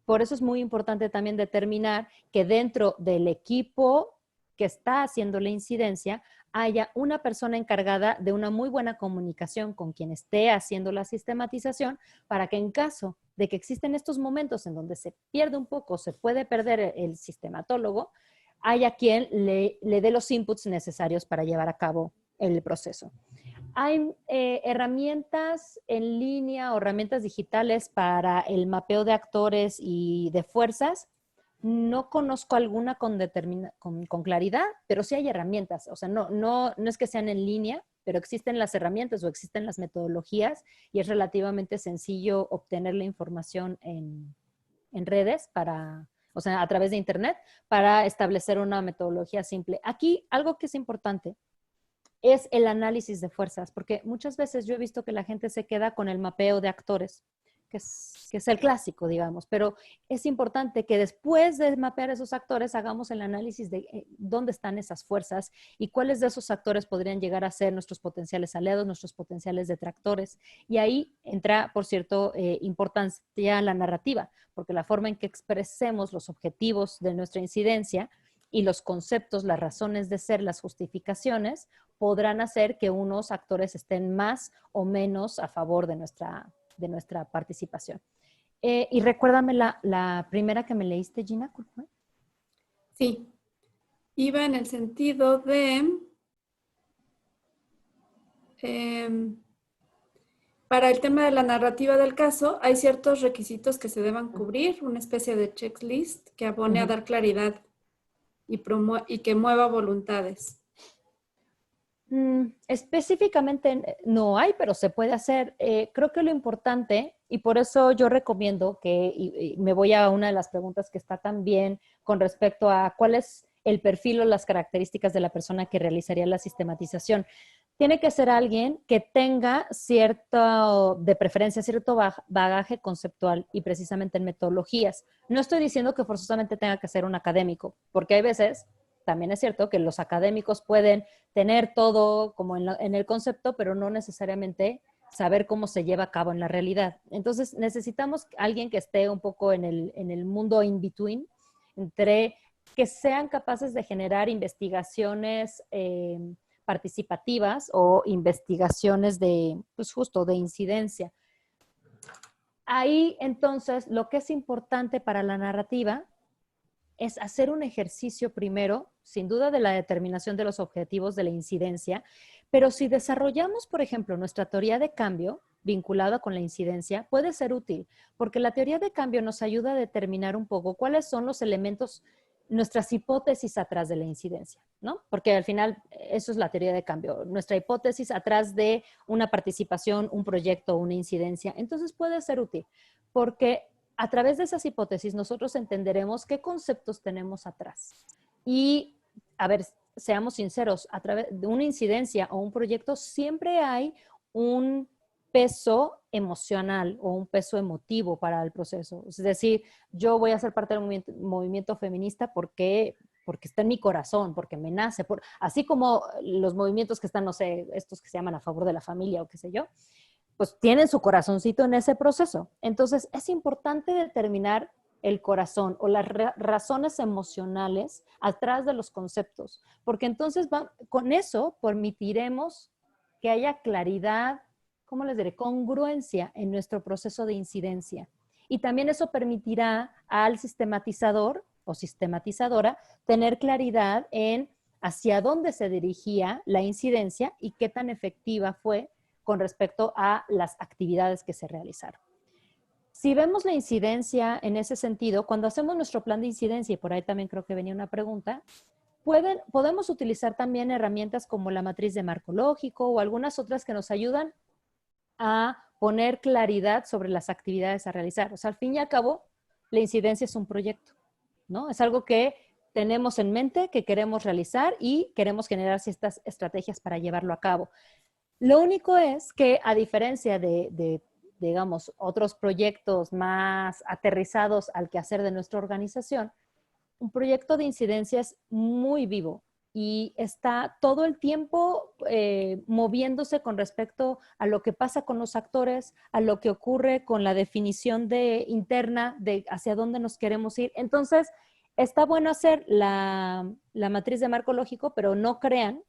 por eso es muy importante también determinar que dentro del equipo que está haciendo la incidencia, haya una persona encargada de una muy buena comunicación con quien esté haciendo la sistematización, para que en caso de que existen estos momentos en donde se pierde un poco, se puede perder el sistematólogo, haya quien le dé los inputs necesarios para llevar a cabo el proceso. ¿Hay herramientas en línea o herramientas digitales para el mapeo de actores y de fuerzas? No conozco alguna con claridad, pero sí hay herramientas. O sea, no es que sean en línea, pero existen las herramientas o existen las metodologías y es relativamente sencillo obtener la información en redes o sea, a través de internet, para establecer una metodología simple. Aquí, algo que es importante es el análisis de fuerzas, porque muchas veces yo he visto que la gente se queda con el mapeo de actores, que es el clásico, digamos, pero es importante que después de mapear esos actores hagamos el análisis de dónde están esas fuerzas y cuáles de esos actores podrían llegar a ser nuestros potenciales aliados, nuestros potenciales detractores. Y ahí entra, por cierto, importancia la narrativa, porque la forma en que expresemos los objetivos de nuestra incidencia y los conceptos, las razones de ser, las justificaciones, podrán hacer que unos actores estén más o menos a favor de nuestra participación. Y recuérdame la primera que me leíste, Gina. Sí, iba en el sentido de... para el tema de la narrativa del caso, hay ciertos requisitos que se deban cubrir, una especie de checklist que abone a dar claridad y que mueva voluntades. Específicamente no hay, pero se puede hacer. Creo que lo importante, y por eso yo recomiendo que, y me voy a una de las preguntas que está también con respecto a cuál es el perfil o las características de la persona que realizaría la sistematización. tiene que ser alguien que tenga cierto, de preferencia, cierto bagaje conceptual y precisamente en metodologías. No estoy diciendo que forzosamente tenga que ser un académico, porque hay veces, también es cierto, que los académicos pueden tener todo como en el concepto, pero no necesariamente saber cómo se lleva a cabo en la realidad. Entonces, necesitamos alguien que esté un poco en el mundo in between, entre que sean capaces de generar investigaciones participativas o investigaciones de, pues justo, de incidencia. Ahí, entonces, lo que es importante para la narrativa es hacer un ejercicio primero, sin duda, de la determinación de los objetivos de la incidencia, pero si desarrollamos, por ejemplo, nuestra teoría de cambio vinculada con la incidencia, puede ser útil, porque la teoría de cambio nos ayuda a determinar un poco cuáles son los elementos, nuestras hipótesis atrás de la incidencia, ¿no? Porque al final eso es la teoría de cambio, nuestra hipótesis atrás de una participación, un proyecto, una incidencia. Entonces puede ser útil, porque a través de esas hipótesis nosotros entenderemos qué conceptos tenemos atrás. Y, a ver, seamos sinceros, a través de una incidencia o un proyecto siempre hay un peso emocional o un peso emotivo para el proceso. Es decir, yo voy a ser parte del movimiento feminista porque está en mi corazón, porque me nace, así como los movimientos que están, no sé, estos que se llaman a favor de la familia o qué sé yo, pues tienen su corazoncito en ese proceso. Entonces, es importante determinar el corazón o las razones emocionales atrás de los conceptos, porque entonces con eso permitiremos que haya claridad, ¿cómo les diré? Congruencia en nuestro proceso de incidencia. Y también eso permitirá al sistematizador o sistematizadora tener claridad en hacia dónde se dirigía la incidencia y qué tan efectiva fue con respecto a las actividades que se realizaron. Si vemos la incidencia en ese sentido, cuando hacemos nuestro plan de incidencia, y por ahí también creo que venía una pregunta, podemos utilizar también herramientas como la matriz de marco lógico o algunas otras que nos ayudan a poner claridad sobre las actividades a realizar. O sea, al fin y al cabo, la incidencia es un proyecto, ¿no? Es algo que tenemos en mente, que queremos realizar y queremos generar ciertas estrategias para llevarlo a cabo. Lo único es que, a diferencia de, digamos, otros proyectos más aterrizados al quehacer de nuestra organización, un proyecto de incidencia es muy vivo y está todo el tiempo moviéndose con respecto a lo que pasa con los actores, a lo que ocurre con la definición interna de hacia dónde nos queremos ir. Entonces, está bueno hacer la matriz de marco lógico, pero no crean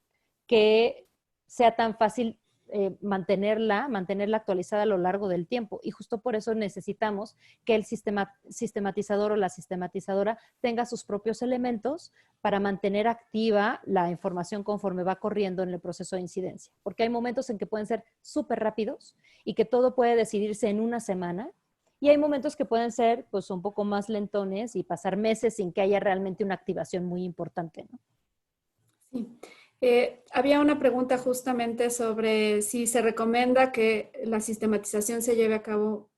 que sea tan fácil mantenerla actualizada a lo largo del tiempo. Y justo por eso necesitamos que el sistematizador o la sistematizadora tenga sus propios elementos para mantener activa la información conforme va corriendo en el proceso de incidencia. Porque hay momentos en que pueden ser súper rápidos y que todo puede decidirse en una semana. Y hay momentos que pueden ser pues un poco más lentones y pasar meses sin que haya realmente una activación muy importante, ¿no? Sí. Había una pregunta justamente sobre si se recomienda que la sistematización se lleve a cabo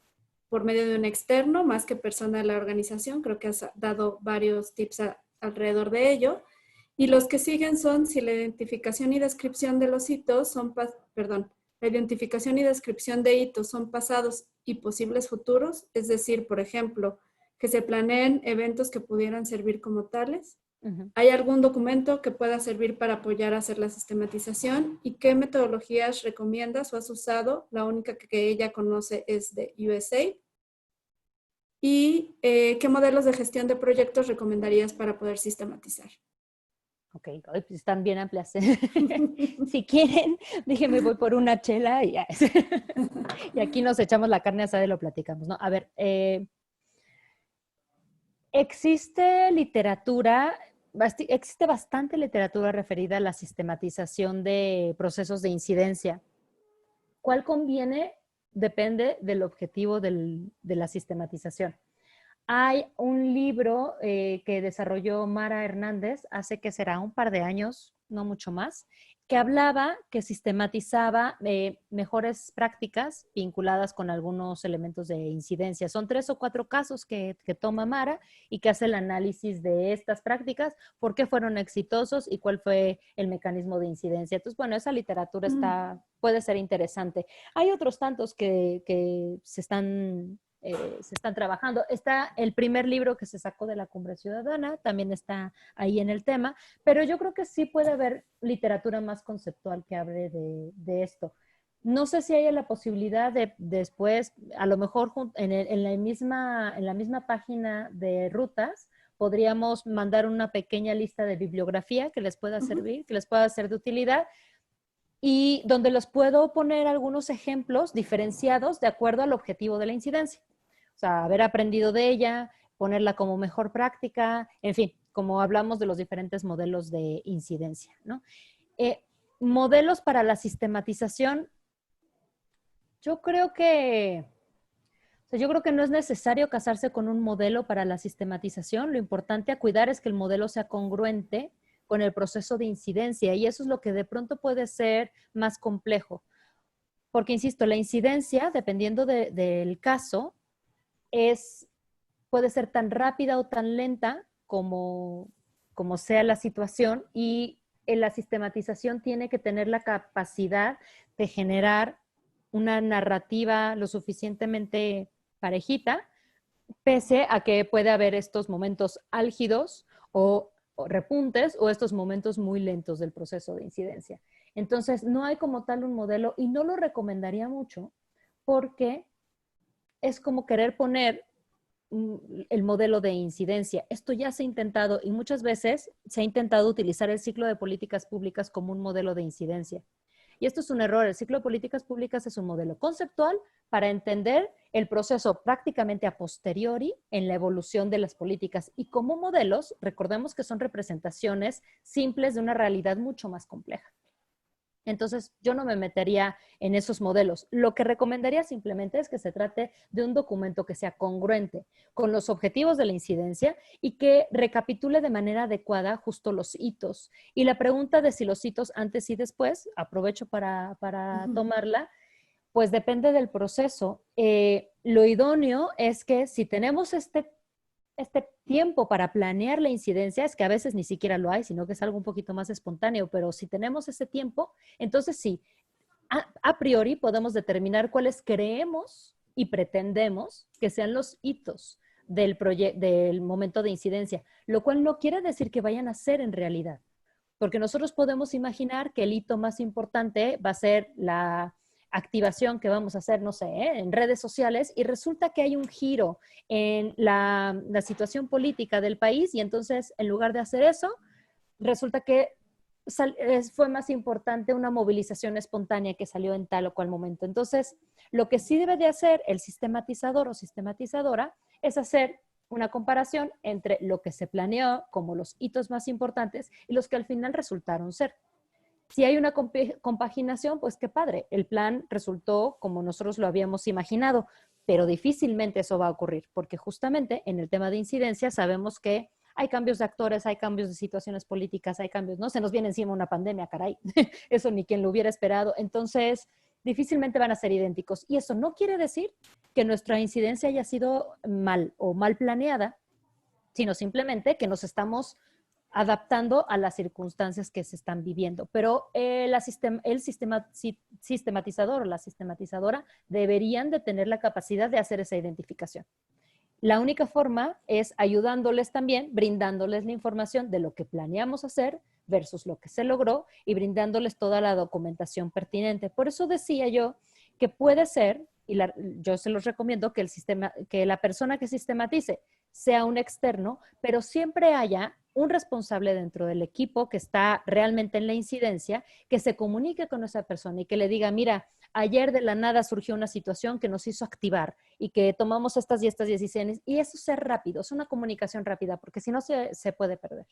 por medio de un externo más que persona de la organización. Creo que has dado varios tips alrededor de ello. Y los que siguen son si la identificación y descripción de los hitos son, la identificación y descripción de hitos son pasados y posibles futuros, es decir, por ejemplo, que se planeen eventos que pudieran servir como tales. ¿Hay algún documento que pueda servir para apoyar a hacer la sistematización? ¿Y qué metodologías recomiendas o has usado? La única que ella conoce es de USAID. ¿Y qué modelos de gestión de proyectos recomendarías para poder sistematizar? Ok, pues están bien amplias. Si quieren, déjenme voy por una chela y, ya. Y aquí nos echamos la carne asada y lo platicamos, ¿no? A ver, existe bastante literatura referida a la sistematización de procesos de incidencia. ¿Cuál conviene? Depende del objetivo de la sistematización. Hay un libro que desarrolló Mara Hernández hace que será un par de años, no mucho más, que hablaba, que sistematizaba mejores prácticas vinculadas con algunos elementos de incidencia. Son 3 o 4 casos que toma Mara y que hace el análisis de estas prácticas, por qué fueron exitosos y cuál fue el mecanismo de incidencia. Entonces, bueno, esa literatura puede ser interesante. Hay otros tantos que se están trabajando. Está el primer libro que se sacó de la Cumbre Ciudadana, también está ahí en el tema, pero yo creo que sí puede haber literatura más conceptual que hable de esto. No sé si hay la posibilidad de después, a lo mejor en la misma página de rutas, podríamos mandar una pequeña lista de bibliografía que les pueda servir, que les pueda ser de utilidad, y donde los puedo poner algunos ejemplos diferenciados de acuerdo al objetivo de la incidencia. O sea, haber aprendido de ella, ponerla como mejor práctica, en fin, como hablamos de los diferentes modelos de incidencia, ¿no? Modelos para la sistematización, yo creo que no es necesario casarse con un modelo para la sistematización. Lo importante a cuidar es que el modelo sea congruente con el proceso de incidencia, y eso es lo que de pronto puede ser más complejo. Porque, insisto, la incidencia, dependiendo del caso, puede ser tan rápida o tan lenta como sea la situación, y la sistematización tiene que tener la capacidad de generar una narrativa lo suficientemente parejita, pese a que puede haber estos momentos álgidos o repuntes, o estos momentos muy lentos del proceso de incidencia. Entonces, no hay como tal un modelo, y no lo recomendaría mucho, porque es como querer poner el modelo de incidencia. Esto ya se ha intentado, y muchas veces se ha intentado utilizar el ciclo de políticas públicas como un modelo de incidencia. Y esto es un error. El ciclo de políticas públicas es un modelo conceptual para entender el proceso prácticamente a posteriori en la evolución de las políticas. Y como modelos, recordemos que son representaciones simples de una realidad mucho más compleja. Entonces, yo no me metería en esos modelos. Lo que recomendaría simplemente es que se trate de un documento que sea congruente con los objetivos de la incidencia y que recapitule de manera adecuada justo los hitos. Y la pregunta de si los hitos antes y después, aprovecho para tomarla, pues depende del proceso. Lo idóneo es que si tenemos este tiempo para planear la incidencia, es que a veces ni siquiera lo hay, sino que es algo un poquito más espontáneo, pero si tenemos ese tiempo, entonces sí, a priori podemos determinar cuáles creemos y pretendemos que sean los hitos del momento de incidencia, lo cual no quiere decir que vayan a ser en realidad, porque nosotros podemos imaginar que el hito más importante va a ser la activación que vamos a hacer, no sé, en redes sociales, y resulta que hay un giro en la situación política del país, y entonces en lugar de hacer eso, resulta que fue más importante una movilización espontánea que salió en tal o cual momento. Entonces, lo que sí debe de hacer el sistematizador o sistematizadora es hacer una comparación entre lo que se planeó como los hitos más importantes y los que al final resultaron ser. Si hay una compaginación, pues qué padre, el plan resultó como nosotros lo habíamos imaginado, pero difícilmente eso va a ocurrir, porque justamente en el tema de incidencia sabemos que hay cambios de actores, hay cambios de situaciones políticas, hay cambios, ¿no? Se nos viene encima una pandemia, caray, eso ni quien lo hubiera esperado. Entonces, difícilmente van a ser idénticos. Y eso no quiere decir que nuestra incidencia haya sido mal o mal planeada, sino simplemente que nos estamos adaptando a las circunstancias que se están viviendo. Pero el sistematizador o la sistematizadora deberían de tener la capacidad de hacer esa identificación. La única forma es ayudándoles también, brindándoles la información de lo que planeamos hacer versus lo que se logró y brindándoles toda la documentación pertinente. Por eso decía yo que puede ser, y yo se los recomiendo, que la persona que sistematice sea un externo, pero siempre haya un responsable dentro del equipo que está realmente en la incidencia, que se comunique con esa persona y que le diga, mira, ayer de la nada surgió una situación que nos hizo activar y que tomamos estas y estas decisiones, y eso es rápido, es una comunicación rápida, porque si no se puede perder.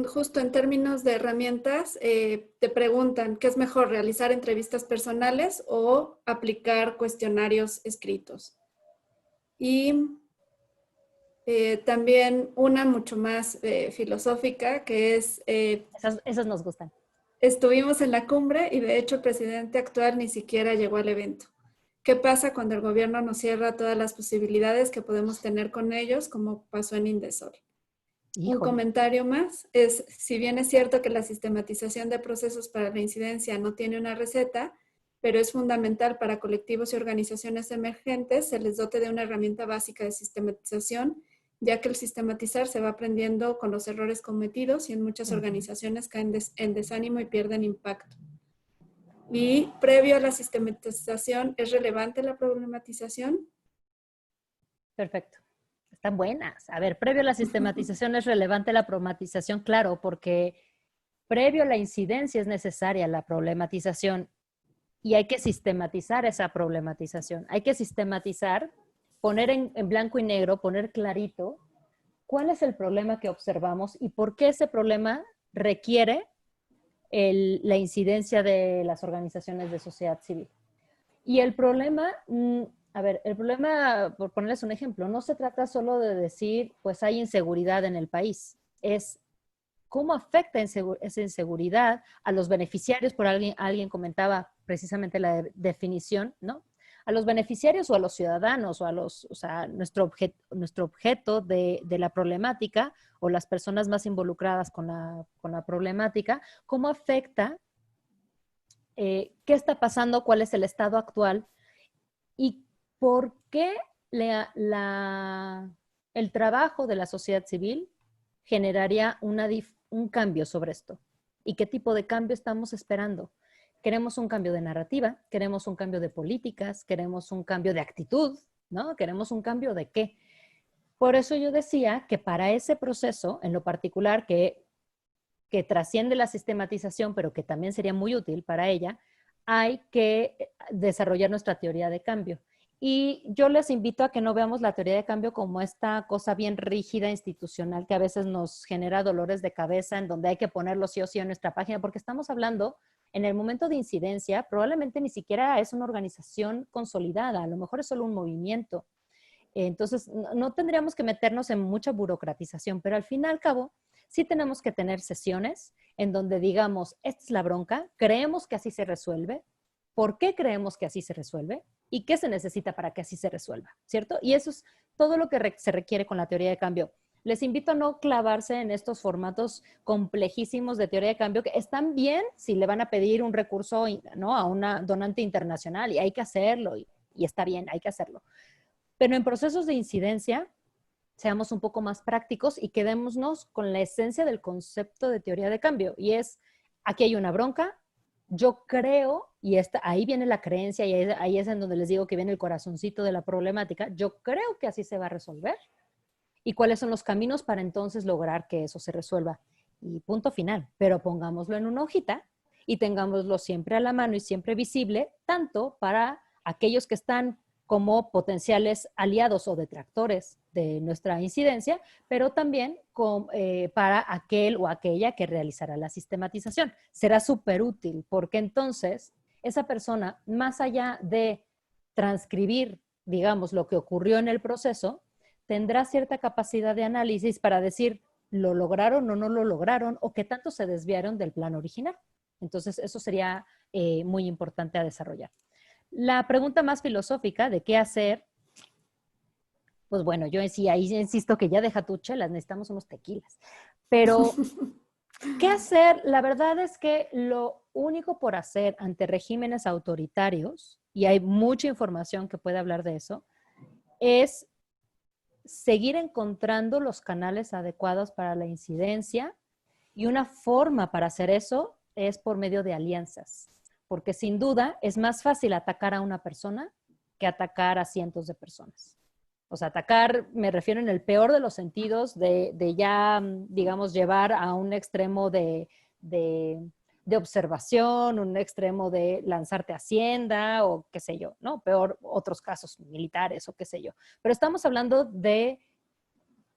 Justo en términos de herramientas, te preguntan, ¿qué es mejor, realizar entrevistas personales o aplicar cuestionarios escritos? Y también una mucho más filosófica, que es... Esas nos gustan. Estuvimos en la cumbre y de hecho el presidente actual ni siquiera llegó al evento. ¿Qué pasa cuando el gobierno nos cierra todas las posibilidades que podemos tener con ellos, como pasó en Indesol? Un Híjole. comentario más es, si bien es cierto que la sistematización de procesos para la incidencia no tiene una receta, pero es fundamental para colectivos y organizaciones emergentes se les dote de una herramienta básica de sistematización, ya que el sistematizar se va aprendiendo con los errores cometidos y en muchas Ujú. organizaciones caen en desánimo y pierden impacto. Y previo a la sistematización, ¿es relevante la problematización? Perfecto. Están buenas. A ver, previo a la sistematización es relevante la problematización, claro, porque previo a la incidencia es necesaria la problematización y hay que sistematizar esa problematización. Hay que sistematizar, poner en blanco y negro, poner clarito cuál es el problema que observamos y por qué ese problema requiere la incidencia de las organizaciones de sociedad civil. Y el problema, a ver, el problema, por ponerles un ejemplo, no se trata solo de decir, pues hay inseguridad en el país, es cómo afecta esa inseguridad a los beneficiarios, por alguien comentaba precisamente la definición, ¿no? A los beneficiarios o a los ciudadanos o a los, o sea, nuestro objeto de la problemática o las personas más involucradas con la problemática, cómo afecta, qué está pasando, cuál es el estado actual y por qué el trabajo de la sociedad civil generaría un cambio sobre esto. ¿Y qué tipo de cambio estamos esperando? Queremos un cambio de narrativa, queremos un cambio de políticas, queremos un cambio de actitud, ¿no? Queremos un cambio de qué. Por eso yo decía que para ese proceso, en lo particular, que trasciende la sistematización, pero que también sería muy útil para ella, hay que desarrollar nuestra teoría de cambio. Y yo les invito a que no veamos la teoría de cambio como esta cosa bien rígida, institucional, que a veces nos genera dolores de cabeza, en donde hay que ponerlo sí o sí en nuestra página, porque estamos hablando en el momento de incidencia, probablemente ni siquiera es una organización consolidada, a lo mejor es solo un movimiento. Entonces, no tendríamos que meternos en mucha burocratización, pero al fin y al cabo, sí tenemos que tener sesiones en donde digamos, esta es la bronca, creemos que así se resuelve, por qué creemos que así se resuelve y qué se necesita para que así se resuelva, ¿cierto? Y eso es todo lo que se requiere con la teoría de cambio. Les invito a no clavarse en estos formatos complejísimos de teoría de cambio que están bien si le van a pedir un recurso, ¿no?, a una donante internacional y hay que hacerlo y está bien, hay que hacerlo. Pero en procesos de incidencia, seamos un poco más prácticos y quedémonos con la esencia del concepto de teoría de cambio. Y es, aquí hay una bronca, yo creo, y ahí viene la creencia, y ahí es en donde les digo que viene el corazoncito de la problemática, yo creo que así se va a resolver. ¿Y cuáles son los caminos para entonces lograr que eso se resuelva? Y punto final. Pero pongámoslo en una hojita y tengámoslo siempre a la mano y siempre visible, tanto para aquellos que están como potenciales aliados o detractores de nuestra incidencia, pero también para aquel o aquella que realizará la sistematización. Será súper útil porque entonces esa persona, más allá de transcribir, digamos, lo que ocurrió en el proceso, tendrá cierta capacidad de análisis para decir, ¿lo lograron o no lo lograron? ¿O qué tanto se desviaron del plan original? Entonces, eso sería muy importante a desarrollar. La pregunta más filosófica de qué hacer, pues bueno, yo sí, ahí insisto que ya deja tu chelas, necesitamos unos tequilas. Pero, ¿qué hacer? La verdad es que lo único por hacer ante regímenes autoritarios, y hay mucha información que puede hablar de eso, es seguir encontrando los canales adecuados para la incidencia y una forma para hacer eso es por medio de alianzas, porque sin duda es más fácil atacar a una persona que atacar a cientos de personas. O sea, atacar, me refiero en el peor de los sentidos, de ya, digamos, llevar a un extremo de observación, un extremo de lanzarte a Hacienda o qué sé yo, ¿no? Peor, otros casos militares o qué sé yo. Pero estamos hablando de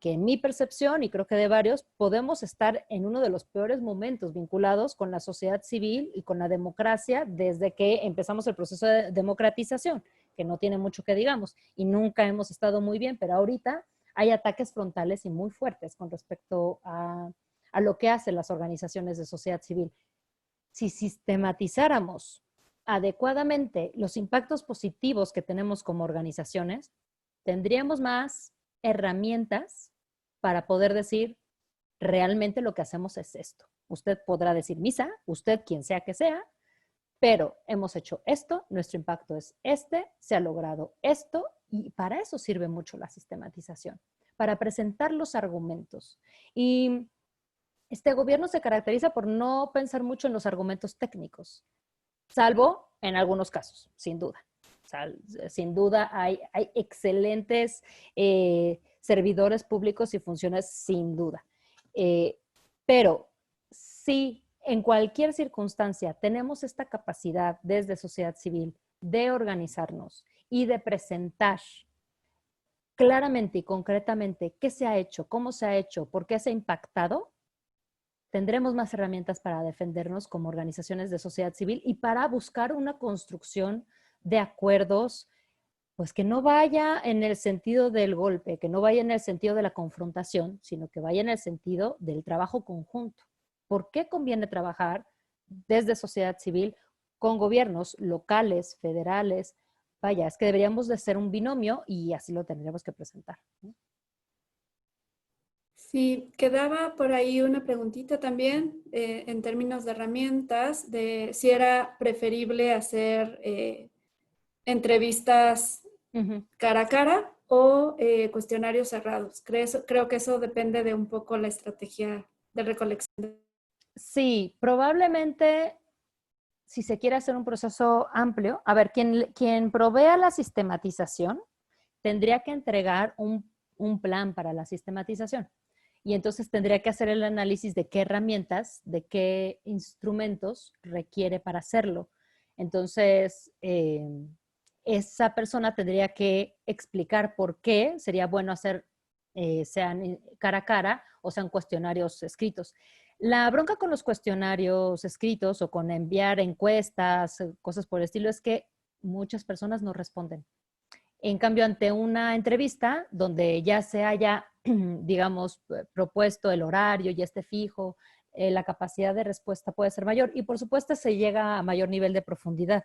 que en mi percepción, y creo que de varios, podemos estar en uno de los peores momentos vinculados con la sociedad civil y con la democracia desde que empezamos el proceso de democratización, que no tiene mucho que digamos, y nunca hemos estado muy bien, pero ahorita hay ataques frontales y muy fuertes con respecto a lo que hacen las organizaciones de sociedad civil. si sistematizáramos adecuadamente los impactos positivos que tenemos como organizaciones, tendríamos más herramientas para poder decir, realmente lo que hacemos es esto. Usted podrá decir misa, usted quien sea que sea, pero hemos hecho esto, nuestro impacto es este, se ha logrado esto, y para eso sirve mucho la sistematización, para presentar los argumentos. Y este gobierno se caracteriza por no pensar mucho en los argumentos técnicos, salvo en algunos casos, sin duda. O sea, sin duda hay excelentes servidores públicos y funciones, sin duda. Pero si en cualquier circunstancia tenemos esta capacidad desde sociedad civil de organizarnos y de presentar claramente y concretamente qué se ha hecho, cómo se ha hecho, por qué se ha impactado, tendremos más herramientas para defendernos como organizaciones de sociedad civil y para buscar una construcción de acuerdos, pues que no vaya en el sentido del golpe, que no vaya en el sentido de la confrontación, sino que vaya en el sentido del trabajo conjunto. ¿Por qué conviene trabajar desde sociedad civil con gobiernos locales, federales? Vaya, es que deberíamos de ser un binomio y así lo tendríamos que presentar, ¿no? Sí, quedaba por ahí una preguntita también en términos de herramientas, de si era preferible hacer entrevistas cara a cara o cuestionarios cerrados. Creo que eso depende de un poco la estrategia de recolección. Sí, probablemente si se quiere hacer un proceso amplio, a ver, quien provea la sistematización tendría que entregar un plan para la sistematización. Y entonces tendría que hacer el análisis de qué herramientas, de qué instrumentos requiere para hacerlo. Entonces, esa persona tendría que explicar por qué sería bueno hacer, sean cara a cara o sean cuestionarios escritos. La bronca con los cuestionarios escritos o con enviar encuestas, cosas por el estilo, es que muchas personas no responden. En cambio, ante una entrevista donde ya se haya, digamos, propuesto el horario, ya esté fijo, la capacidad de respuesta puede ser mayor y por supuesto se llega a mayor nivel de profundidad.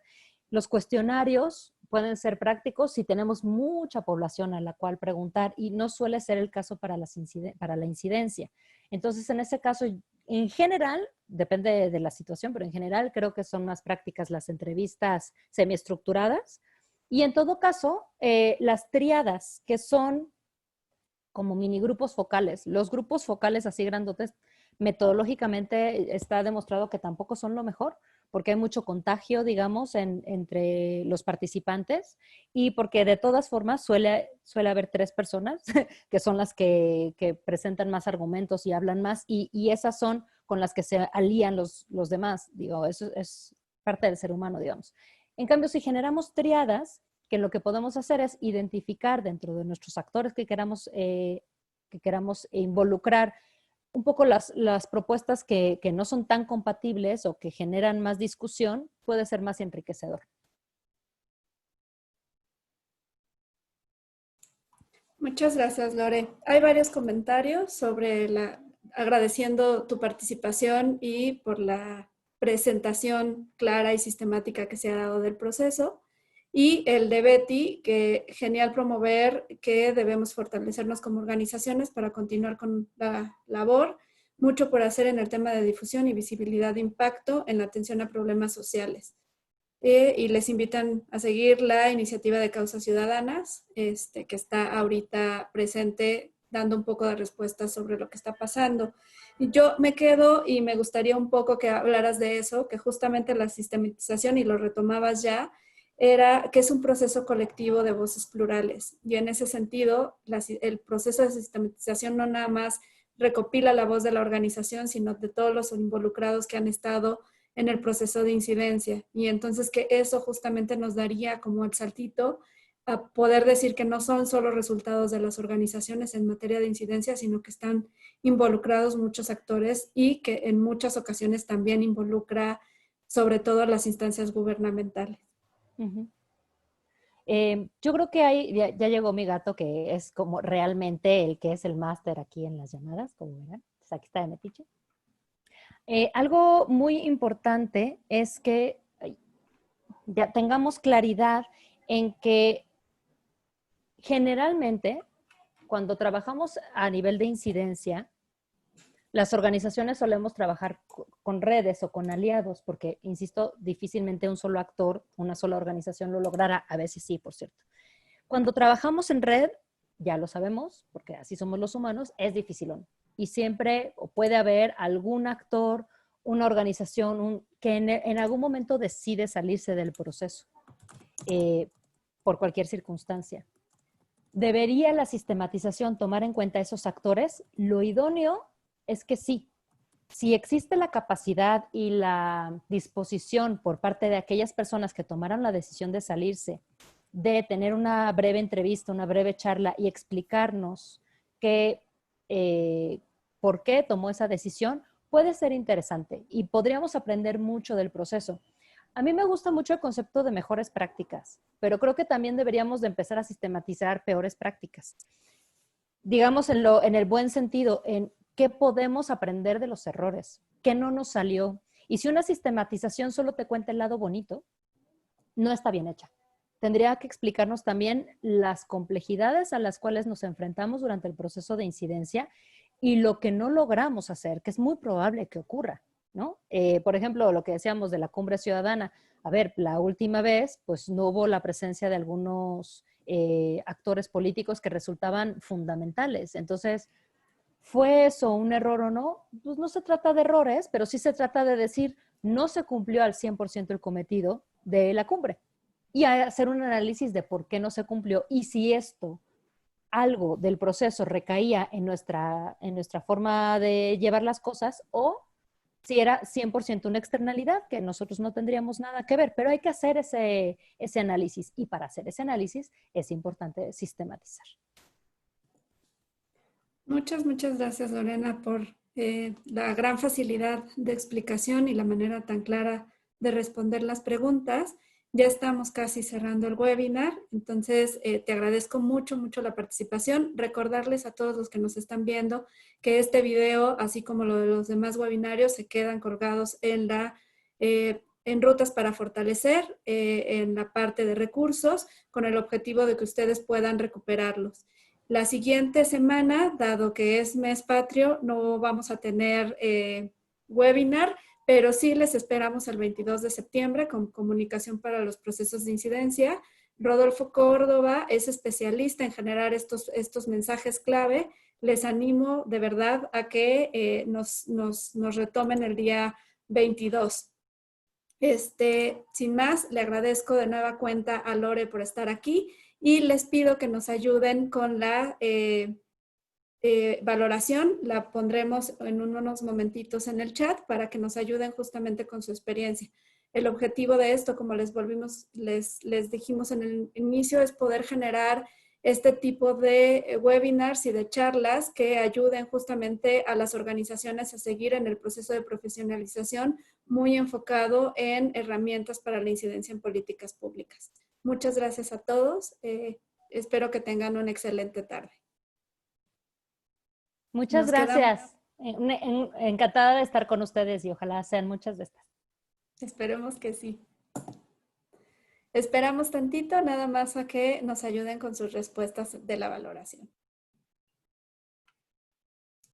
Los cuestionarios pueden ser prácticos si tenemos mucha población a la cual preguntar y no suele ser el caso para la incidencia. Entonces, en ese caso, en general, depende de la situación, pero en general creo que son más prácticas las entrevistas semiestructuradas. Y en todo caso, las tríadas, que son como mini grupos focales, los grupos focales así grandotes, metodológicamente está demostrado que tampoco son lo mejor, porque hay mucho contagio, digamos, entre los participantes y porque de todas formas suele haber 3 personas que son las que presentan más argumentos y hablan más y esas son con las que se alían los demás. Digo, eso es parte del ser humano, digamos. En cambio, si generamos triadas, que lo que podemos hacer es identificar dentro de nuestros actores que queramos involucrar un poco las propuestas que no son tan compatibles o que generan más discusión, puede ser más enriquecedor. Muchas gracias, Lore. Hay varios comentarios agradeciendo tu participación y por la presentación clara y sistemática que se ha dado del proceso. Y el de Betty, que genial promover que debemos fortalecernos como organizaciones para continuar con la labor. Mucho por hacer en el tema de difusión y visibilidad de impacto en la atención a problemas sociales. Y les invitan a seguir la iniciativa de Causas Ciudadanas, que está ahorita presente dando un poco de respuesta sobre lo que está pasando. Y yo me quedo y me gustaría un poco que hablaras de eso, que justamente la sistematización, y lo retomabas ya, era que es un proceso colectivo de voces plurales. Y en ese sentido, el proceso de sistematización no nada más recopila la voz de la organización, sino de todos los involucrados que han estado en el proceso de incidencia. Y entonces que eso justamente nos daría como el saltito a poder decir que no son solo resultados de las organizaciones en materia de incidencia, sino que están involucrados muchos actores y que en muchas ocasiones también involucra sobre todo las instancias gubernamentales. Uh-huh. Yo creo que ya llegó mi gato, que es como realmente el que es el máster aquí en las llamadas, como verán. Pues aquí está de metiche. Algo muy importante es que ya tengamos claridad en que generalmente cuando trabajamos a nivel de incidencia, las organizaciones solemos trabajar con redes o con aliados, porque, insisto, difícilmente un solo actor, una sola organización lo logrará, a veces sí, por cierto. Cuando trabajamos en red, ya lo sabemos, porque así somos los humanos, es dificilón. Y siempre puede haber algún actor, una organización que en algún momento decide salirse del proceso por cualquier circunstancia. ¿Debería la sistematización tomar en cuenta esos actores? Lo idóneo es que sí. Si existe la capacidad y la disposición por parte de aquellas personas que tomaron la decisión de salirse, de tener una breve entrevista, una breve charla y explicarnos por qué tomó esa decisión, puede ser interesante y podríamos aprender mucho del proceso. A mí me gusta mucho el concepto de mejores prácticas, pero creo que también deberíamos de empezar a sistematizar peores prácticas. Digamos en el buen sentido, en qué podemos aprender de los errores, qué no nos salió. Y si una sistematización solo te cuenta el lado bonito, no está bien hecha. Tendría que explicarnos también las complejidades a las cuales nos enfrentamos durante el proceso de incidencia y lo que no logramos hacer, que es muy probable que ocurra, ¿no? Por ejemplo, lo que decíamos de la cumbre ciudadana. A ver, la última vez, pues no hubo la presencia de algunos actores políticos que resultaban fundamentales. Entonces, ¿fue eso un error o no? Pues no se trata de errores, pero sí se trata de decir, no se cumplió al 100% el cometido de la cumbre. Y hacer un análisis de por qué no se cumplió y si esto, algo del proceso recaía en nuestra forma de llevar las cosas o si era 100% una externalidad que nosotros no tendríamos nada que ver, pero hay que hacer ese análisis y para hacer ese análisis es importante sistematizar. Muchas, muchas gracias, Lorena, por la gran facilidad de explicación y la manera tan clara de responder las preguntas. Ya estamos casi cerrando el webinar, entonces te agradezco mucho, mucho la participación. Recordarles a todos los que nos están viendo que este video, así como lo de los demás webinarios, se quedan colgados en Rutas para Fortalecer, en la parte de recursos, con el objetivo de que ustedes puedan recuperarlos. La siguiente semana, dado que es mes patrio, no vamos a tener webinar, pero sí les esperamos el 22 de septiembre con comunicación para los procesos de incidencia. Rodolfo Córdoba es especialista en generar estos mensajes clave. Les animo de verdad a que nos retomen el día 22. Sin más, le agradezco de nueva cuenta a Lore por estar aquí y les pido que nos ayuden con la valoración. La pondremos en unos momentitos en el chat para que nos ayuden justamente con su experiencia. El objetivo de esto, como les dijimos en el inicio, es poder generar este tipo de webinars y de charlas que ayuden justamente a las organizaciones a seguir en el proceso de profesionalización muy enfocado en herramientas para la incidencia en políticas públicas. Muchas gracias a todos. Espero que tengan una excelente tarde. Muchas gracias. Encantada de estar con ustedes y ojalá sean muchas de estas. Esperemos que sí. Esperamos tantito nada más a que nos ayuden con sus respuestas de la valoración.